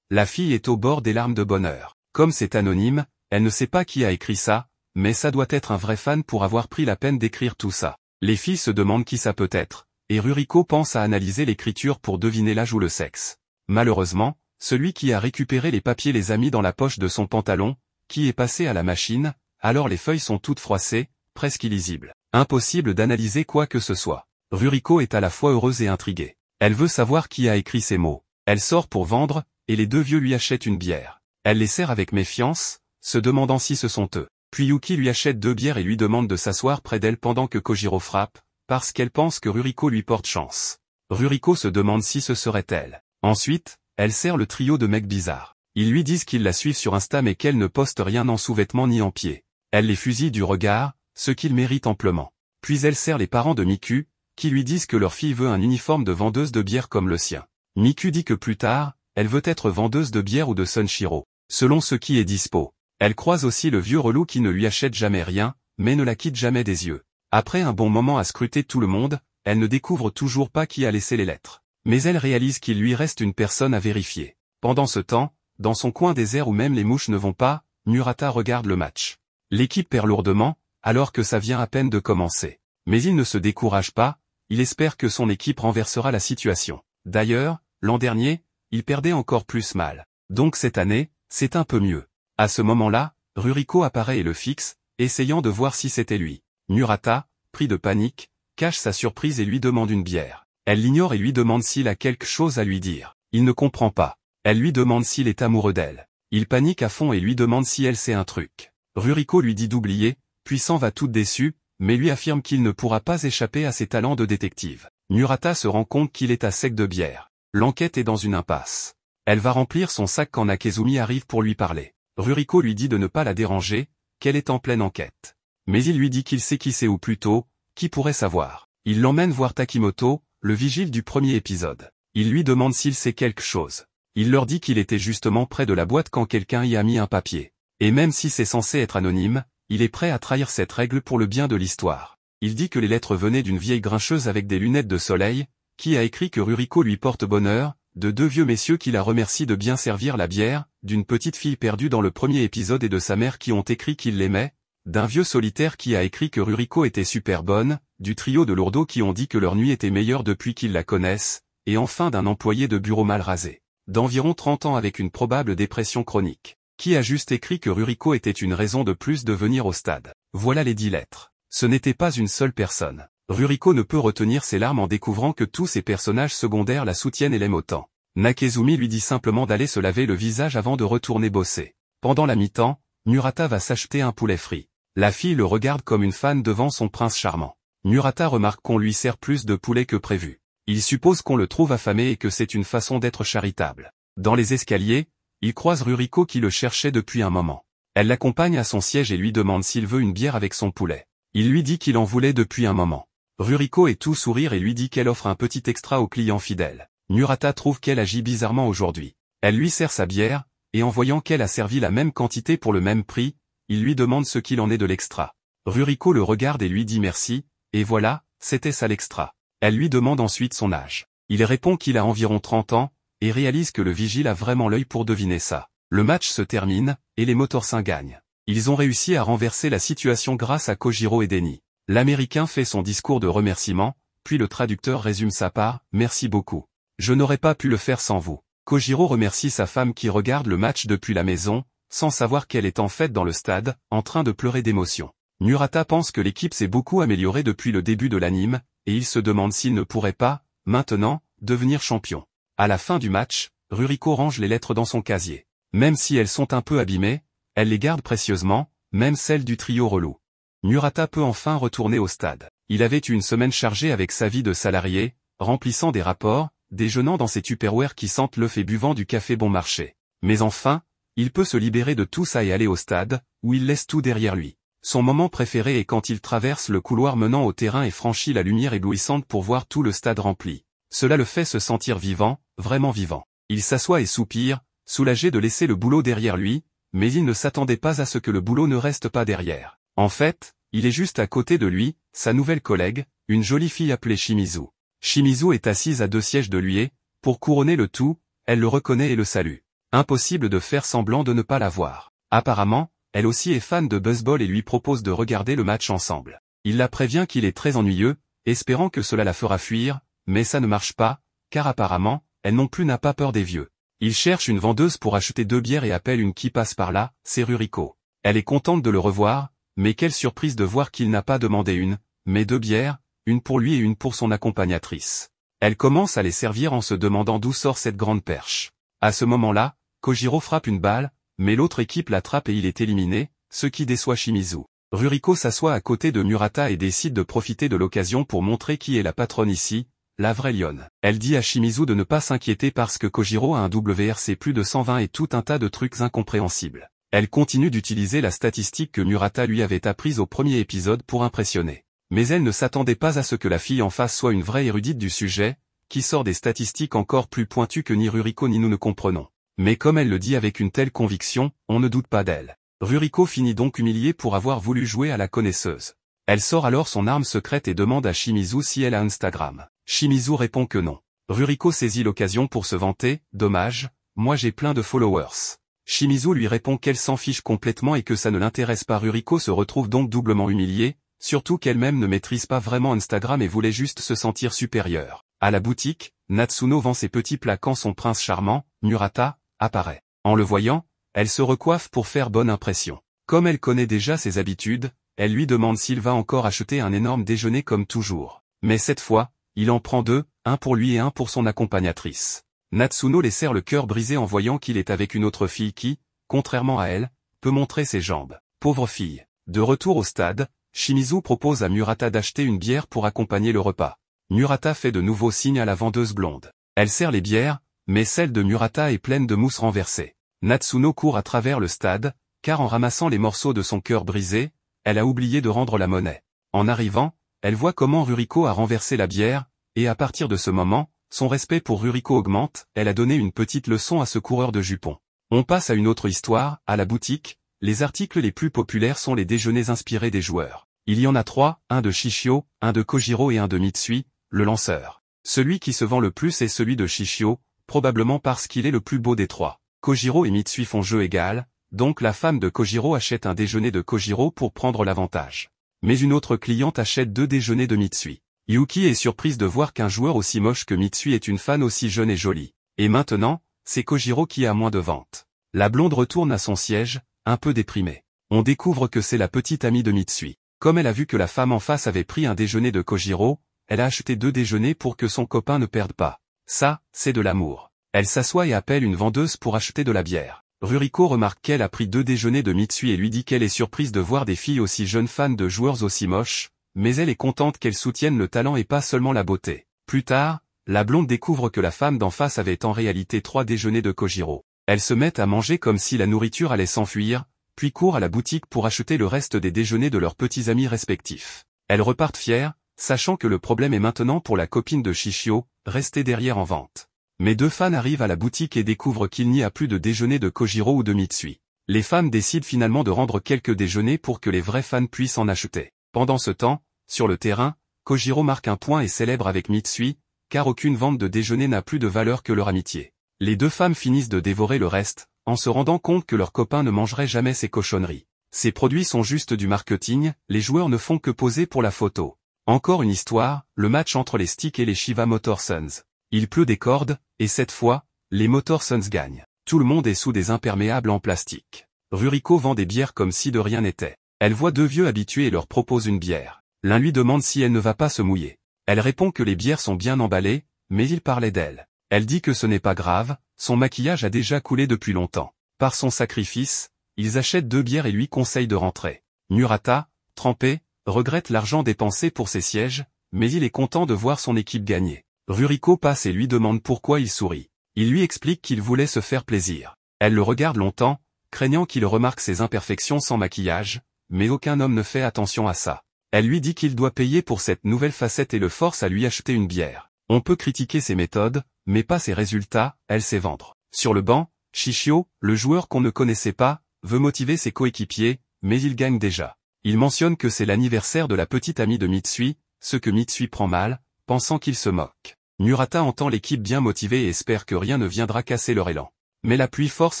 La fille est au bord des larmes de bonheur. Comme c'est anonyme, elle ne sait pas qui a écrit ça, mais ça doit être un vrai fan pour avoir pris la peine d'écrire tout ça. Les filles se demandent qui ça peut être, et Ruriko pense à analyser l'écriture pour deviner l'âge ou le sexe. Malheureusement, celui qui a récupéré les papiers les a mis dans la poche de son pantalon, qui est passé à la machine, alors les feuilles sont toutes froissées, presque illisibles. Impossible d'analyser quoi que ce soit. Ruriko est à la fois heureuse et intriguée. Elle veut savoir qui a écrit ces mots. Elle sort pour vendre, et les deux vieux lui achètent une bière. Elle les sert avec méfiance, se demandant si ce sont eux. Puis Yuki lui achète 2 bières et lui demande de s'asseoir près d'elle pendant que Kojiro frappe, parce qu'elle pense que Ruriko lui porte chance. Ruriko se demande si ce serait elle. Ensuite, elle sert le trio de mecs bizarres. Ils lui disent qu'ils la suivent sur Insta mais qu'elle ne poste rien en sous-vêtements ni en pied. Elle les fusille du regard, ce qu'ils méritent amplement. Puis elle sert les parents de Miku, qui lui disent que leur fille veut un uniforme de vendeuse de bière comme le sien. Miku dit que plus tard, elle veut être vendeuse de bière ou de Sunshiro, selon ce qui est dispo. Elle croise aussi le vieux relou qui ne lui achète jamais rien, mais ne la quitte jamais des yeux. Après un bon moment à scruter tout le monde, elle ne découvre toujours pas qui a laissé les lettres. Mais elle réalise qu'il lui reste une personne à vérifier. Pendant ce temps, dans son coin désert où même les mouches ne vont pas, Murata regarde le match. L'équipe perd lourdement, alors que ça vient à peine de commencer. Mais il ne se décourage pas, il espère que son équipe renversera la situation. D'ailleurs, l'an dernier, il perdait encore plus mal. Donc cette année, c'est un peu mieux. À ce moment-là, Ruriko apparaît et le fixe, essayant de voir si c'était lui. Murata, pris de panique, cache sa surprise et lui demande une bière. Elle l'ignore et lui demande s'il a quelque chose à lui dire. Il ne comprend pas. Elle lui demande s'il est amoureux d'elle. Il panique à fond et lui demande si elle sait un truc. Ruriko lui dit d'oublier, puis s'en va toute déçue, mais lui affirme qu'il ne pourra pas échapper à ses talents de détective. Murata se rend compte qu'il est à sec de bière. L'enquête est dans une impasse. Elle va remplir son sac quand Nakezumi arrive pour lui parler. Ruriko lui dit de ne pas la déranger, qu'elle est en pleine enquête. Mais il lui dit qu'il sait qui c'est ou plutôt, qui pourrait savoir. Il l'emmène voir Takimoto, le vigile du premier épisode. Il lui demande s'il sait quelque chose. Il leur dit qu'il était justement près de la boîte quand quelqu'un y a mis un papier. Et même si c'est censé être anonyme, il est prêt à trahir cette règle pour le bien de l'histoire. Il dit que les lettres venaient d'une vieille grincheuse avec des lunettes de soleil, qui a écrit que Ruriko lui porte bonheur, de 2 vieux messieurs qui la remercient de bien servir la bière, d'une petite fille perdue dans le premier épisode et de sa mère qui ont écrit qu'ils l'aimaient, d'un vieux solitaire qui a écrit que Ruriko était super bonne, du trio de lourdeaux qui ont dit que leur nuit était meilleure depuis qu'ils la connaissent, et enfin d'un employé de bureau mal rasé, d'environ 30 ans avec une probable dépression chronique, qui a juste écrit que Ruriko était une raison de plus de venir au stade. Voilà les 10 lettres. Ce n'était pas une seule personne. Ruriko ne peut retenir ses larmes en découvrant que tous ses personnages secondaires la soutiennent et l'aiment autant. Nakezumi lui dit simplement d'aller se laver le visage avant de retourner bosser. Pendant la mi-temps, Murata va s'acheter un poulet frit. La fille le regarde comme une fan devant son prince charmant. Murata remarque qu'on lui sert plus de poulet que prévu. Il suppose qu'on le trouve affamé et que c'est une façon d'être charitable. Dans les escaliers, il croise Ruriko qui le cherchait depuis un moment. Elle l'accompagne à son siège et lui demande s'il veut une bière avec son poulet. Il lui dit qu'il en voulait depuis un moment. Ruriko est tout sourire et lui dit qu'elle offre un petit extra aux clients fidèles. Murata trouve qu'elle agit bizarrement aujourd'hui. Elle lui sert sa bière, et en voyant qu'elle a servi la même quantité pour le même prix, il lui demande ce qu'il en est de l'extra. Ruriko le regarde et lui dit merci, et voilà, c'était ça l'extra. Elle lui demande ensuite son âge. Il répond qu'il a environ 30 ans, et réalise que le vigile a vraiment l'œil pour deviner ça. Le match se termine, et les Motorsins gagnent. Ils ont réussi à renverser la situation grâce à Kojiro et Denny. L'Américain fait son discours de remerciement, puis le traducteur résume sa part, « Merci beaucoup. Je n'aurais pas pu le faire sans vous. » Kojiro remercie sa femme qui regarde le match depuis la maison, sans savoir qu'elle est en fait dans le stade, en train de pleurer d'émotion. Murata pense que l'équipe s'est beaucoup améliorée depuis le début de l'anime, et il se demande s'il ne pourrait pas, maintenant, devenir champion. À la fin du match, Ruriko range les lettres dans son casier. Même si elles sont un peu abîmées, elle les garde précieusement, même celles du trio relou. Murata peut enfin retourner au stade. Il avait eu une semaine chargée avec sa vie de salarié, remplissant des rapports, déjeunant dans ses tupperwares qui sentent l'œuf et buvant du café bon marché. Mais enfin, il peut se libérer de tout ça et aller au stade, où il laisse tout derrière lui. Son moment préféré est quand il traverse le couloir menant au terrain et franchit la lumière éblouissante pour voir tout le stade rempli. Cela le fait se sentir vivant, vraiment vivant. Il s'assoit et soupire, soulagé de laisser le boulot derrière lui, mais il ne s'attendait pas à ce que le boulot ne reste pas derrière. En fait, il est juste à côté de lui, sa nouvelle collègue, une jolie fille appelée Shimizu. Shimizu est assise à 2 sièges de lui et, pour couronner le tout, elle le reconnaît et le salue. Impossible de faire semblant de ne pas la voir. Apparemment, elle aussi est fan de baseball et lui propose de regarder le match ensemble. Il la prévient qu'il est très ennuyeux, espérant que cela la fera fuir, mais ça ne marche pas, car apparemment, elle non plus n'a pas peur des vieux. Il cherche une vendeuse pour acheter 2 bières et appelle une qui passe par là, c'est Ruriko. Elle est contente de le revoir, mais quelle surprise de voir qu'il n'a pas demandé une, mais 2 bières, une pour lui et une pour son accompagnatrice. Elle commence à les servir en se demandant d'où sort cette grande perche. À ce moment-là, Kojiro frappe une balle, mais l'autre équipe l'attrape et il est éliminé, ce qui déçoit Shimizu. Ruriko s'assoit à côté de Murata et décide de profiter de l'occasion pour montrer qui est la patronne ici, la vraie lionne. Elle dit à Shimizu de ne pas s'inquiéter parce que Kojiro a un WRC plus de 120 et tout un tas de trucs incompréhensibles. Elle continue d'utiliser la statistique que Murata lui avait apprise au premier épisode pour impressionner. Mais elle ne s'attendait pas à ce que la fille en face soit une vraie érudite du sujet, qui sort des statistiques encore plus pointues que ni Ruriko ni nous ne comprenons. Mais comme elle le dit avec une telle conviction, on ne doute pas d'elle. Ruriko finit donc humiliée pour avoir voulu jouer à la connaisseuse. Elle sort alors son arme secrète et demande à Shimizu si elle a Instagram. Shimizu répond que non. Ruriko saisit l'occasion pour se vanter, « Dommage, moi j'ai plein de followers ». Shimizu lui répond qu'elle s'en fiche complètement et que ça ne l'intéresse pas. Ruriko se retrouve donc doublement humiliée, surtout qu'elle-même ne maîtrise pas vraiment Instagram et voulait juste se sentir supérieure. À la boutique, Natsuno vend ses petits plats quand son prince charmant, Murata, apparaît. En le voyant, elle se recoiffe pour faire bonne impression. Comme elle connaît déjà ses habitudes, elle lui demande s'il va encore acheter un énorme déjeuner comme toujours. Mais cette fois, il en prend 2, un pour lui et un pour son accompagnatrice. Natsuno les serre le cœur brisé en voyant qu'il est avec une autre fille qui, contrairement à elle, peut montrer ses jambes. Pauvre fille. De retour au stade, Shimizu propose à Murata d'acheter une bière pour accompagner le repas. Murata fait de nouveaux signes à la vendeuse blonde. Elle sert les bières, mais celle de Murata est pleine de mousse renversée. Natsuno court à travers le stade, car en ramassant les morceaux de son cœur brisé, elle a oublié de rendre la monnaie. En arrivant, elle voit comment Ruriko a renversé la bière, et à partir de ce moment, son respect pour Ruriko augmente. Elle a donné une petite leçon à ce coureur de jupons. On passe à une autre histoire. À la boutique, les articles les plus populaires sont les déjeuners inspirés des joueurs. Il y en a 3, un de Shishio, un de Kojiro et un de Mitsui, le lanceur. Celui qui se vend le plus est celui de Shishio, probablement parce qu'il est le plus beau des 3. Kojiro et Mitsui font jeu égal, Donc la femme de Kojiro achète un déjeuner de Kojiro pour prendre l'avantage. Mais une autre cliente achète 2 déjeuners de Mitsui. Yuki est surprise de voir qu'un joueur aussi moche que Mitsui est une fan aussi jeune et jolie. Et maintenant, c'est Kojiro qui a moins de ventes. La blonde retourne à son siège, un peu déprimée. On découvre que c'est la petite amie de Mitsui. Comme elle a vu que la femme en face avait pris un déjeuner de Kojiro, elle a acheté 2 déjeuners pour que son copain ne perde pas. Ça, c'est de l'amour. Elle s'assoit et appelle une vendeuse pour acheter de la bière. Ruriko remarque qu'elle a pris 2 déjeuners de Mitsui et lui dit qu'elle est surprise de voir des filles aussi jeunes fans de joueurs aussi moches, mais elle est contente qu'elles soutiennent le talent et pas seulement la beauté. Plus tard, la blonde découvre que la femme d'en face avait en réalité 3 déjeuners de Kojiro. Elles se mettent à manger comme si la nourriture allait s'enfuir, puis courent à la boutique pour acheter le reste des déjeuners de leurs petits amis respectifs. Elles repartent fières, sachant que le problème est maintenant pour la copine de Shishio, restée derrière en vente. Mais 2 fans arrivent à la boutique et découvrent qu'il n'y a plus de déjeuner de Kojiro ou de Mitsui. Les femmes décident finalement de rendre quelques déjeuners pour que les vrais fans puissent en acheter. Pendant ce temps, sur le terrain, Kojiro marque un point et célèbre avec Mitsui, car aucune vente de déjeuner n'a plus de valeur que leur amitié. Les 2 femmes finissent de dévorer le reste, en se rendant compte que leur copain ne mangerait jamais ces cochonneries. Ces produits sont juste du marketing, les joueurs ne font que poser pour la photo. Encore une histoire, le match entre les Sticks et les Shiba Motor Sons. Il pleut des cordes, et cette fois, les Motor Sons gagnent. Tout le monde est sous des imperméables en plastique. Ruriko vend des bières comme si de rien n'était. Elle voit 2 vieux habitués et leur propose une bière. L'un lui demande si elle ne va pas se mouiller. Elle répond que les bières sont bien emballées, mais il parlait d'elle. Elle dit que ce n'est pas grave, son maquillage a déjà coulé depuis longtemps. Par son sacrifice, ils achètent 2 bières et lui conseillent de rentrer. Murata, trempé, regrette l'argent dépensé pour ses sièges, mais il est content de voir son équipe gagner. Ruriko passe et lui demande pourquoi il sourit. Il lui explique qu'il voulait se faire plaisir. Elle le regarde longtemps, craignant qu'il remarque ses imperfections sans maquillage, mais aucun homme ne fait attention à ça. Elle lui dit qu'il doit payer pour cette nouvelle facette et le force à lui acheter une bière. On peut critiquer ses méthodes, mais pas ses résultats, elle sait vendre. Sur le banc, Shishio, le joueur qu'on ne connaissait pas, veut motiver ses coéquipiers, mais il gagne déjà. Il mentionne que c'est l'anniversaire de la petite amie de Mitsui, ce que Mitsui prend mal, pensant qu'il se moque. Murata entend l'équipe bien motivée et espère que rien ne viendra casser leur élan. Mais la pluie force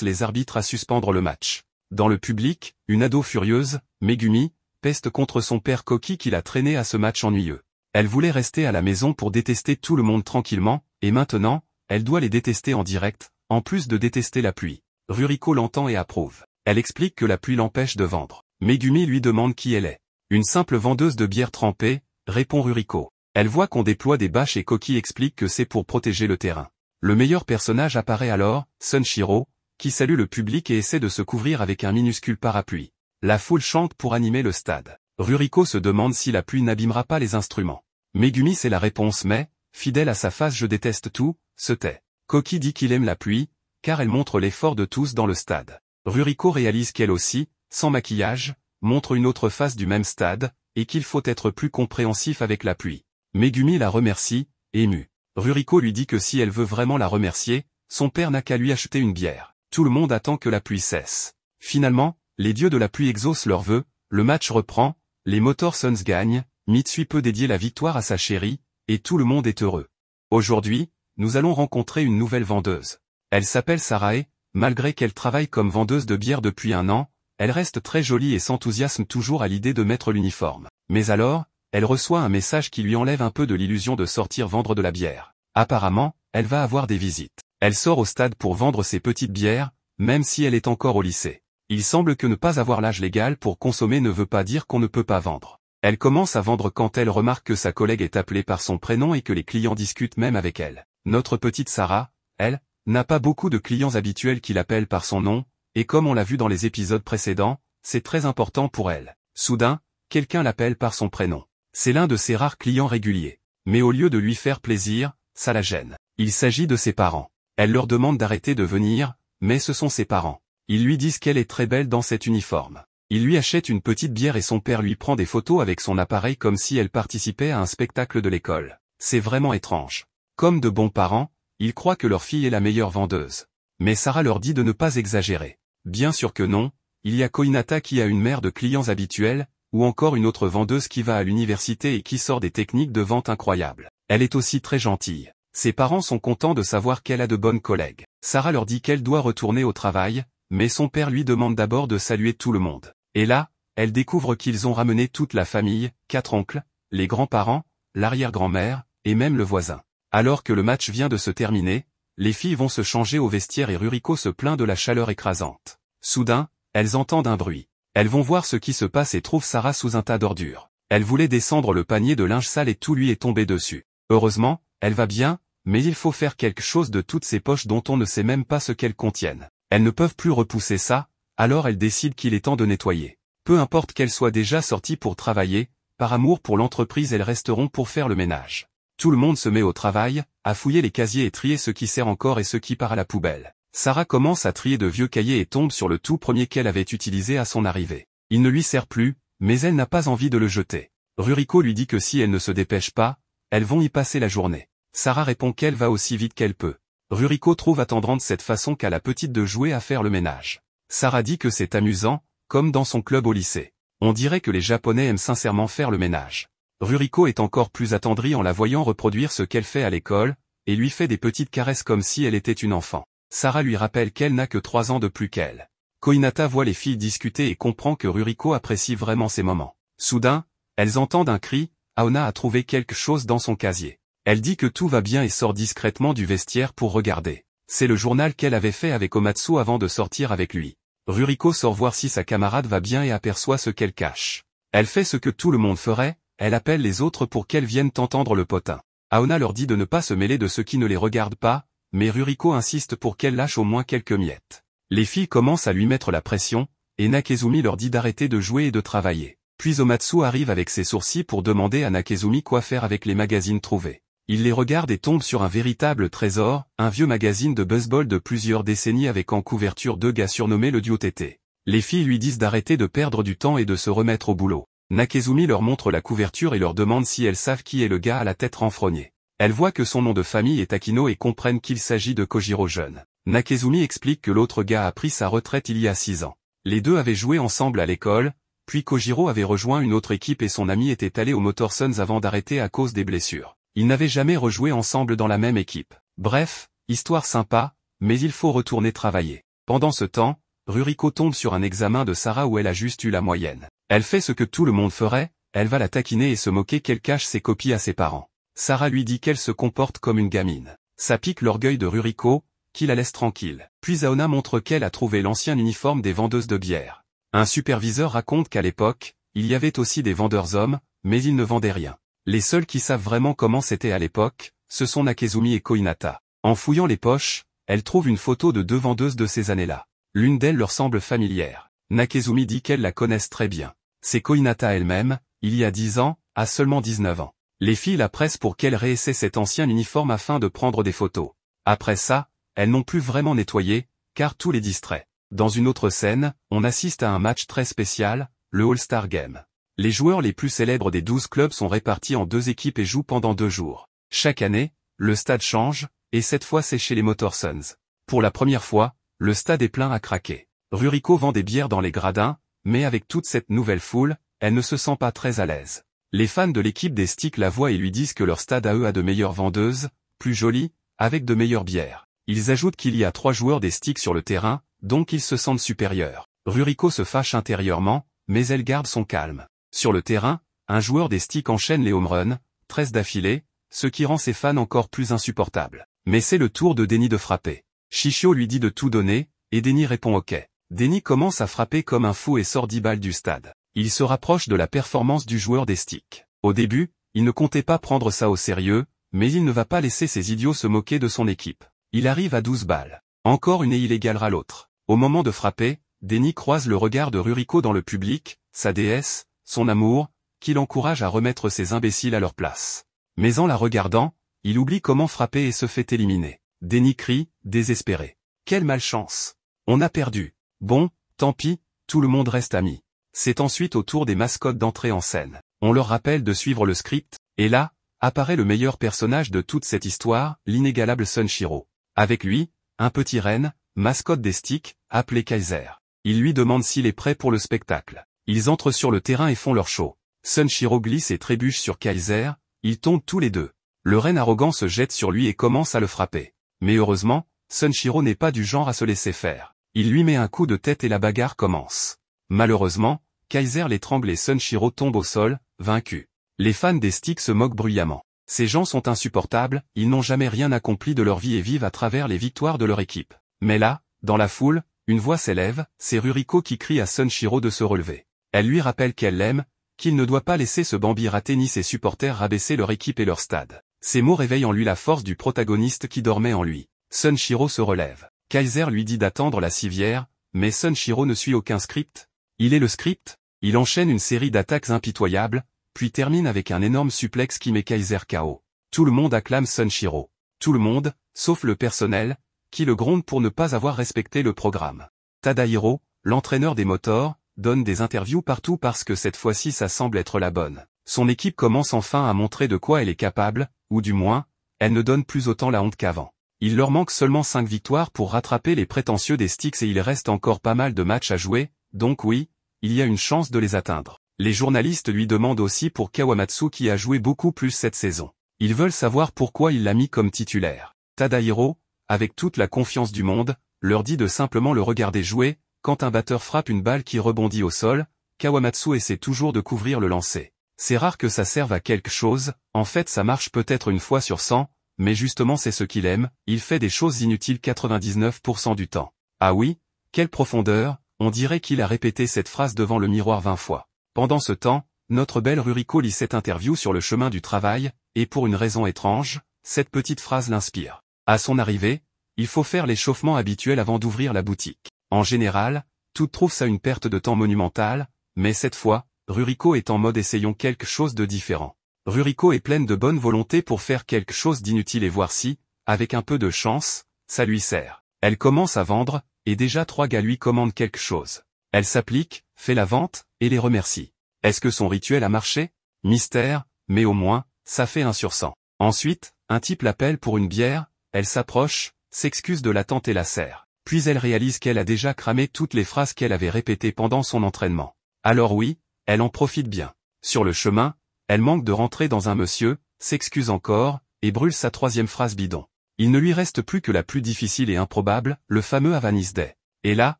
les arbitres à suspendre le match. Dans le public, une ado furieuse, Megumi, peste contre son père Koki qui l'a traîné à ce match ennuyeux. Elle voulait rester à la maison pour détester tout le monde tranquillement, et maintenant, elle doit les détester en direct, en plus de détester la pluie. Ruriko l'entend et approuve. Elle explique que la pluie l'empêche de vendre. Megumi lui demande qui elle est. Une simple vendeuse de bière trempée, répond Ruriko. Elle voit qu'on déploie des bâches et Koki explique que c'est pour protéger le terrain. Le meilleur personnage apparaît alors, Sunshiro, qui salue le public et essaie de se couvrir avec un minuscule parapluie. La foule chante pour animer le stade. Ruriko se demande si la pluie n'abîmera pas les instruments. Megumi c'est la réponse mais, fidèle à sa face je déteste tout, se tait. Koki dit qu'il aime la pluie, car elle montre l'effort de tous dans le stade. Ruriko réalise qu'elle aussi, sans maquillage, montre une autre face du même stade, et qu'il faut être plus compréhensif avec la pluie. Megumi la remercie, émue. Ruriko lui dit que si elle veut vraiment la remercier, son père n'a qu'à lui acheter une bière. Tout le monde attend que la pluie cesse. Finalement, les dieux de la pluie exaucent leurs vœux, le match reprend, les Motor Sons gagnent, Mitsui peut dédier la victoire à sa chérie, et tout le monde est heureux. Aujourd'hui, nous allons rencontrer une nouvelle vendeuse. Elle s'appelle Sarae, malgré qu'elle travaille comme vendeuse de bière depuis 1 an, elle reste très jolie et s'enthousiasme toujours à l'idée de mettre l'uniforme. Mais alors, elle reçoit un message qui lui enlève un peu de l'illusion de sortir vendre de la bière. Apparemment, elle va avoir des visites. Elle sort au stade pour vendre ses petites bières, même si elle est encore au lycée. Il semble que ne pas avoir l'âge légal pour consommer ne veut pas dire qu'on ne peut pas vendre. Elle commence à vendre quand elle remarque que sa collègue est appelée par son prénom et que les clients discutent même avec elle. Notre petite Sarah, elle, n'a pas beaucoup de clients habituels qui l'appellent par son nom, et comme on l'a vu dans les épisodes précédents, c'est très important pour elle. Soudain, quelqu'un l'appelle par son prénom. C'est l'un de ses rares clients réguliers. Mais au lieu de lui faire plaisir, ça la gêne. Il s'agit de ses parents. Elle leur demande d'arrêter de venir, mais ce sont ses parents. Ils lui disent qu'elle est très belle dans cet uniforme. Il lui achète une petite bière et son père lui prend des photos avec son appareil comme si elle participait à un spectacle de l'école. C'est vraiment étrange. Comme de bons parents, ils croient que leur fille est la meilleure vendeuse. Mais Sarah leur dit de ne pas exagérer. Bien sûr que non, il y a Koinata qui a une mère de clients habituels, ou encore une autre vendeuse qui va à l'université et qui sort des techniques de vente incroyables. Elle est aussi très gentille. Ses parents sont contents de savoir qu'elle a de bonnes collègues. Sarah leur dit qu'elle doit retourner au travail, mais son père lui demande d'abord de saluer tout le monde. Et là, elle découvre qu'ils ont ramené toute la famille, 4 oncles, les grands-parents, l'arrière-grand-mère, et même le voisin. Alors que le match vient de se terminer, les filles vont se changer au vestiaire et Ruriko se plaint de la chaleur écrasante. Soudain, elles entendent un bruit. Elles vont voir ce qui se passe et trouvent Sarah sous un tas d'ordures. Elle voulait descendre le panier de linge sale et tout lui est tombé dessus. Heureusement, elle va bien, mais il faut faire quelque chose de toutes ces poches dont on ne sait même pas ce qu'elles contiennent. Elles ne peuvent plus repousser ça, alors elles décident qu'il est temps de nettoyer. Peu importe qu'elles soient déjà sorties pour travailler, par amour pour l'entreprise elles resteront pour faire le ménage. Tout le monde se met au travail, à fouiller les casiers et trier ce qui sert encore et ce qui part à la poubelle. Sarah commence à trier de vieux cahiers et tombe sur le tout premier qu'elle avait utilisé à son arrivée. Il ne lui sert plus, mais elle n'a pas envie de le jeter. Ruriko lui dit que si elle ne se dépêche pas, elles vont y passer la journée. Sarah répond qu'elle va aussi vite qu'elle peut. Ruriko trouve attendrant de cette façon qu'à la petite de jouer à faire le ménage. Sarah dit que c'est amusant, comme dans son club au lycée. On dirait que les Japonais aiment sincèrement faire le ménage. Ruriko est encore plus attendrie en la voyant reproduire ce qu'elle fait à l'école, et lui fait des petites caresses comme si elle était une enfant. Sarah lui rappelle qu'elle n'a que 3 ans de plus qu'elle. Kohinata voit les filles discuter et comprend que Ruriko apprécie vraiment ces moments. Soudain, elles entendent un cri, Aona a trouvé quelque chose dans son casier. Elle dit que tout va bien et sort discrètement du vestiaire pour regarder. C'est le journal qu'elle avait fait avec Omatsu avant de sortir avec lui. Ruriko sort voir si sa camarade va bien et aperçoit ce qu'elle cache. Elle fait ce que tout le monde ferait, elle appelle les autres pour qu'elles viennent entendre le potin. Aona leur dit de ne pas se mêler de ce qui ne les regarde pas, mais Ruriko insiste pour qu'elle lâche au moins quelques miettes. Les filles commencent à lui mettre la pression, et Nakezumi leur dit d'arrêter de jouer et de travailler. Puis Omatsu arrive avec ses sourcils pour demander à Nakezumi quoi faire avec les magazines trouvés. Il les regarde et tombe sur un véritable trésor, un vieux magazine de baseball de plusieurs décennies avec en couverture 2 gars surnommés le duo Tété. Les filles lui disent d'arrêter de perdre du temps et de se remettre au boulot. Nakezumi leur montre la couverture et leur demande si elles savent qui est le gars à la tête renfrognée. Elles voient que son nom de famille est Akino et comprennent qu'il s'agit de Kojiro jeune. Nakezumi explique que l'autre gars a pris sa retraite il y a 6 ans. Les deux avaient joué ensemble à l'école, puis Kojiro avait rejoint une autre équipe et son ami était allé au Motorsons avant d'arrêter à cause des blessures. Ils n'avaient jamais rejoué ensemble dans la même équipe. Bref, histoire sympa, mais il faut retourner travailler. Pendant ce temps, Ruriko tombe sur un examen de Sarah où elle a juste eu la moyenne. Elle fait ce que tout le monde ferait, elle va la taquiner et se moquer qu'elle cache ses copies à ses parents. Sarah lui dit qu'elle se comporte comme une gamine. Ça pique l'orgueil de Ruriko, qui la laisse tranquille. Puis Aona montre qu'elle a trouvé l'ancien uniforme des vendeuses de bière. Un superviseur raconte qu'à l'époque, il y avait aussi des vendeurs hommes, mais ils ne vendaient rien. Les seuls qui savent vraiment comment c'était à l'époque, ce sont Nakezumi et Kohinata. En fouillant les poches, elle trouve une photo de 2 vendeuses de ces années-là. L'une d'elles leur semble familière. Nakezumi dit qu'elles la connaissent très bien. C'est Kohinata elle-même, il y a 10 ans, à seulement 19 ans. Les filles la pressent pour qu'elle réessaie cet ancien uniforme afin de prendre des photos. Après ça, elles n'ont plus vraiment nettoyé, car tout les distrait. Dans une autre scène, on assiste à un match très spécial, le All-Star Game. Les joueurs les plus célèbres des 12 clubs sont répartis en 2 équipes et jouent pendant 2 jours. Chaque année, le stade change, et cette fois c'est chez les Motorsons. Pour la première fois, le stade est plein à craquer. Ruriko vend des bières dans les gradins, mais avec toute cette nouvelle foule, elle ne se sent pas très à l'aise. Les fans de l'équipe des Sticks la voient et lui disent que leur stade à eux a de meilleures vendeuses, plus jolies, avec de meilleures bières. Ils ajoutent qu'il y a 3 joueurs des Sticks sur le terrain, donc ils se sentent supérieurs. Ruriko se fâche intérieurement, mais elle garde son calme. Sur le terrain, un joueur des Sticks enchaîne les home runs, 13 d'affilée, ce qui rend ses fans encore plus insupportables. Mais c'est le tour de Denny de frapper. Shishio lui dit de tout donner, et Denny répond OK. Denny commence à frapper comme un fou et sort 10 balles du stade. Il se rapproche de la performance du joueur des Sticks. Au début, il ne comptait pas prendre ça au sérieux, mais il ne va pas laisser ces idiots se moquer de son équipe. Il arrive à 12 balles. Encore une et il égalera l'autre. Au moment de frapper, Denny croise le regard de Ruriko dans le public, sa déesse, son amour, qui l'encourage à remettre ces imbéciles à leur place. Mais en la regardant, il oublie comment frapper et se fait éliminer. Denny crie, désespéré. Quelle malchance! On a perdu. Bon, tant pis, tout le monde reste ami. C'est ensuite au tour des mascottes d'entrer en scène. On leur rappelle de suivre le script, et là, apparaît le meilleur personnage de toute cette histoire, l'inégalable Sunshiro. Avec lui, un petit renne, mascotte des Sticks, appelé Kaiser. Il lui demande s'il est prêt pour le spectacle. Ils entrent sur le terrain et font leur show. Sunshiro glisse et trébuche sur Kaiser, ils tombent tous les deux. Le renne arrogant se jette sur lui et commence à le frapper. Mais heureusement, Sunshiro n'est pas du genre à se laisser faire. Il lui met un coup de tête et la bagarre commence. Malheureusement, Kaiser l'étrangle et Sunshiro tombe au sol, vaincu. Les fans des Styx se moquent bruyamment. Ces gens sont insupportables, ils n'ont jamais rien accompli de leur vie et vivent à travers les victoires de leur équipe. Mais là, dans la foule, une voix s'élève, c'est Ruriko qui crie à Sunshiro de se relever. Elle lui rappelle qu'elle l'aime, qu'il ne doit pas laisser ce Bambi rater ni ses supporters rabaisser leur équipe et leur stade. Ces mots réveillent en lui la force du protagoniste qui dormait en lui. Sunshiro se relève. Kaiser lui dit d'attendre la civière, mais Sunshiro ne suit aucun script. Il est le script. Il enchaîne une série d'attaques impitoyables, puis termine avec un énorme suplex qui met Kaiser KO. Tout le monde acclame Sunshiro. Tout le monde, sauf le personnel, qui le gronde pour ne pas avoir respecté le programme. Tadahiro, l'entraîneur des Motors, donne des interviews partout parce que cette fois-ci ça semble être la bonne. Son équipe commence enfin à montrer de quoi elle est capable, ou du moins, elle ne donne plus autant la honte qu'avant. Il leur manque seulement 5 victoires pour rattraper les prétentieux des Styx et il reste encore pas mal de matchs à jouer, donc oui, il y a une chance de les atteindre. Les journalistes lui demandent aussi pour Kawamatsu qui a joué beaucoup plus cette saison. Ils veulent savoir pourquoi il l'a mis comme titulaire. Tadahiro, avec toute la confiance du monde, leur dit de simplement le regarder jouer. Quand un batteur frappe une balle qui rebondit au sol, Kawamatsu essaie toujours de couvrir le lancer. C'est rare que ça serve à quelque chose, en fait ça marche peut-être une fois sur 100, mais justement c'est ce qu'il aime, il fait des choses inutiles 99% du temps. Ah oui, quelle profondeur, on dirait qu'il a répété cette phrase devant le miroir 20 fois. Pendant ce temps, notre belle Ruriko lit cette interview sur le chemin du travail, et pour une raison étrange, cette petite phrase l'inspire. À son arrivée, il faut faire l'échauffement habituel avant d'ouvrir la boutique. En général, tout trouve ça une perte de temps monumentale, mais cette fois, Ruriko est en mode essayons quelque chose de différent. Ruriko est pleine de bonne volonté pour faire quelque chose d'inutile et voir si, avec un peu de chance, ça lui sert. Elle commence à vendre, et déjà 3 gars lui commandent quelque chose. Elle s'applique, fait la vente, et les remercie. Est-ce que son rituel a marché? Mystère, mais au moins, ça fait 1 sur 100. Ensuite, un type l'appelle pour une bière, elle s'approche, s'excuse de l'attente et la sert. Puis elle réalise qu'elle a déjà cramé toutes les phrases qu'elle avait répétées pendant son entraînement. Alors oui, elle en profite bien. Sur le chemin, elle manque de rentrer dans un monsieur, s'excuse encore, et brûle sa 3e phrase bidon. Il ne lui reste plus que la plus difficile et improbable, le fameux Avanis Day. Et là,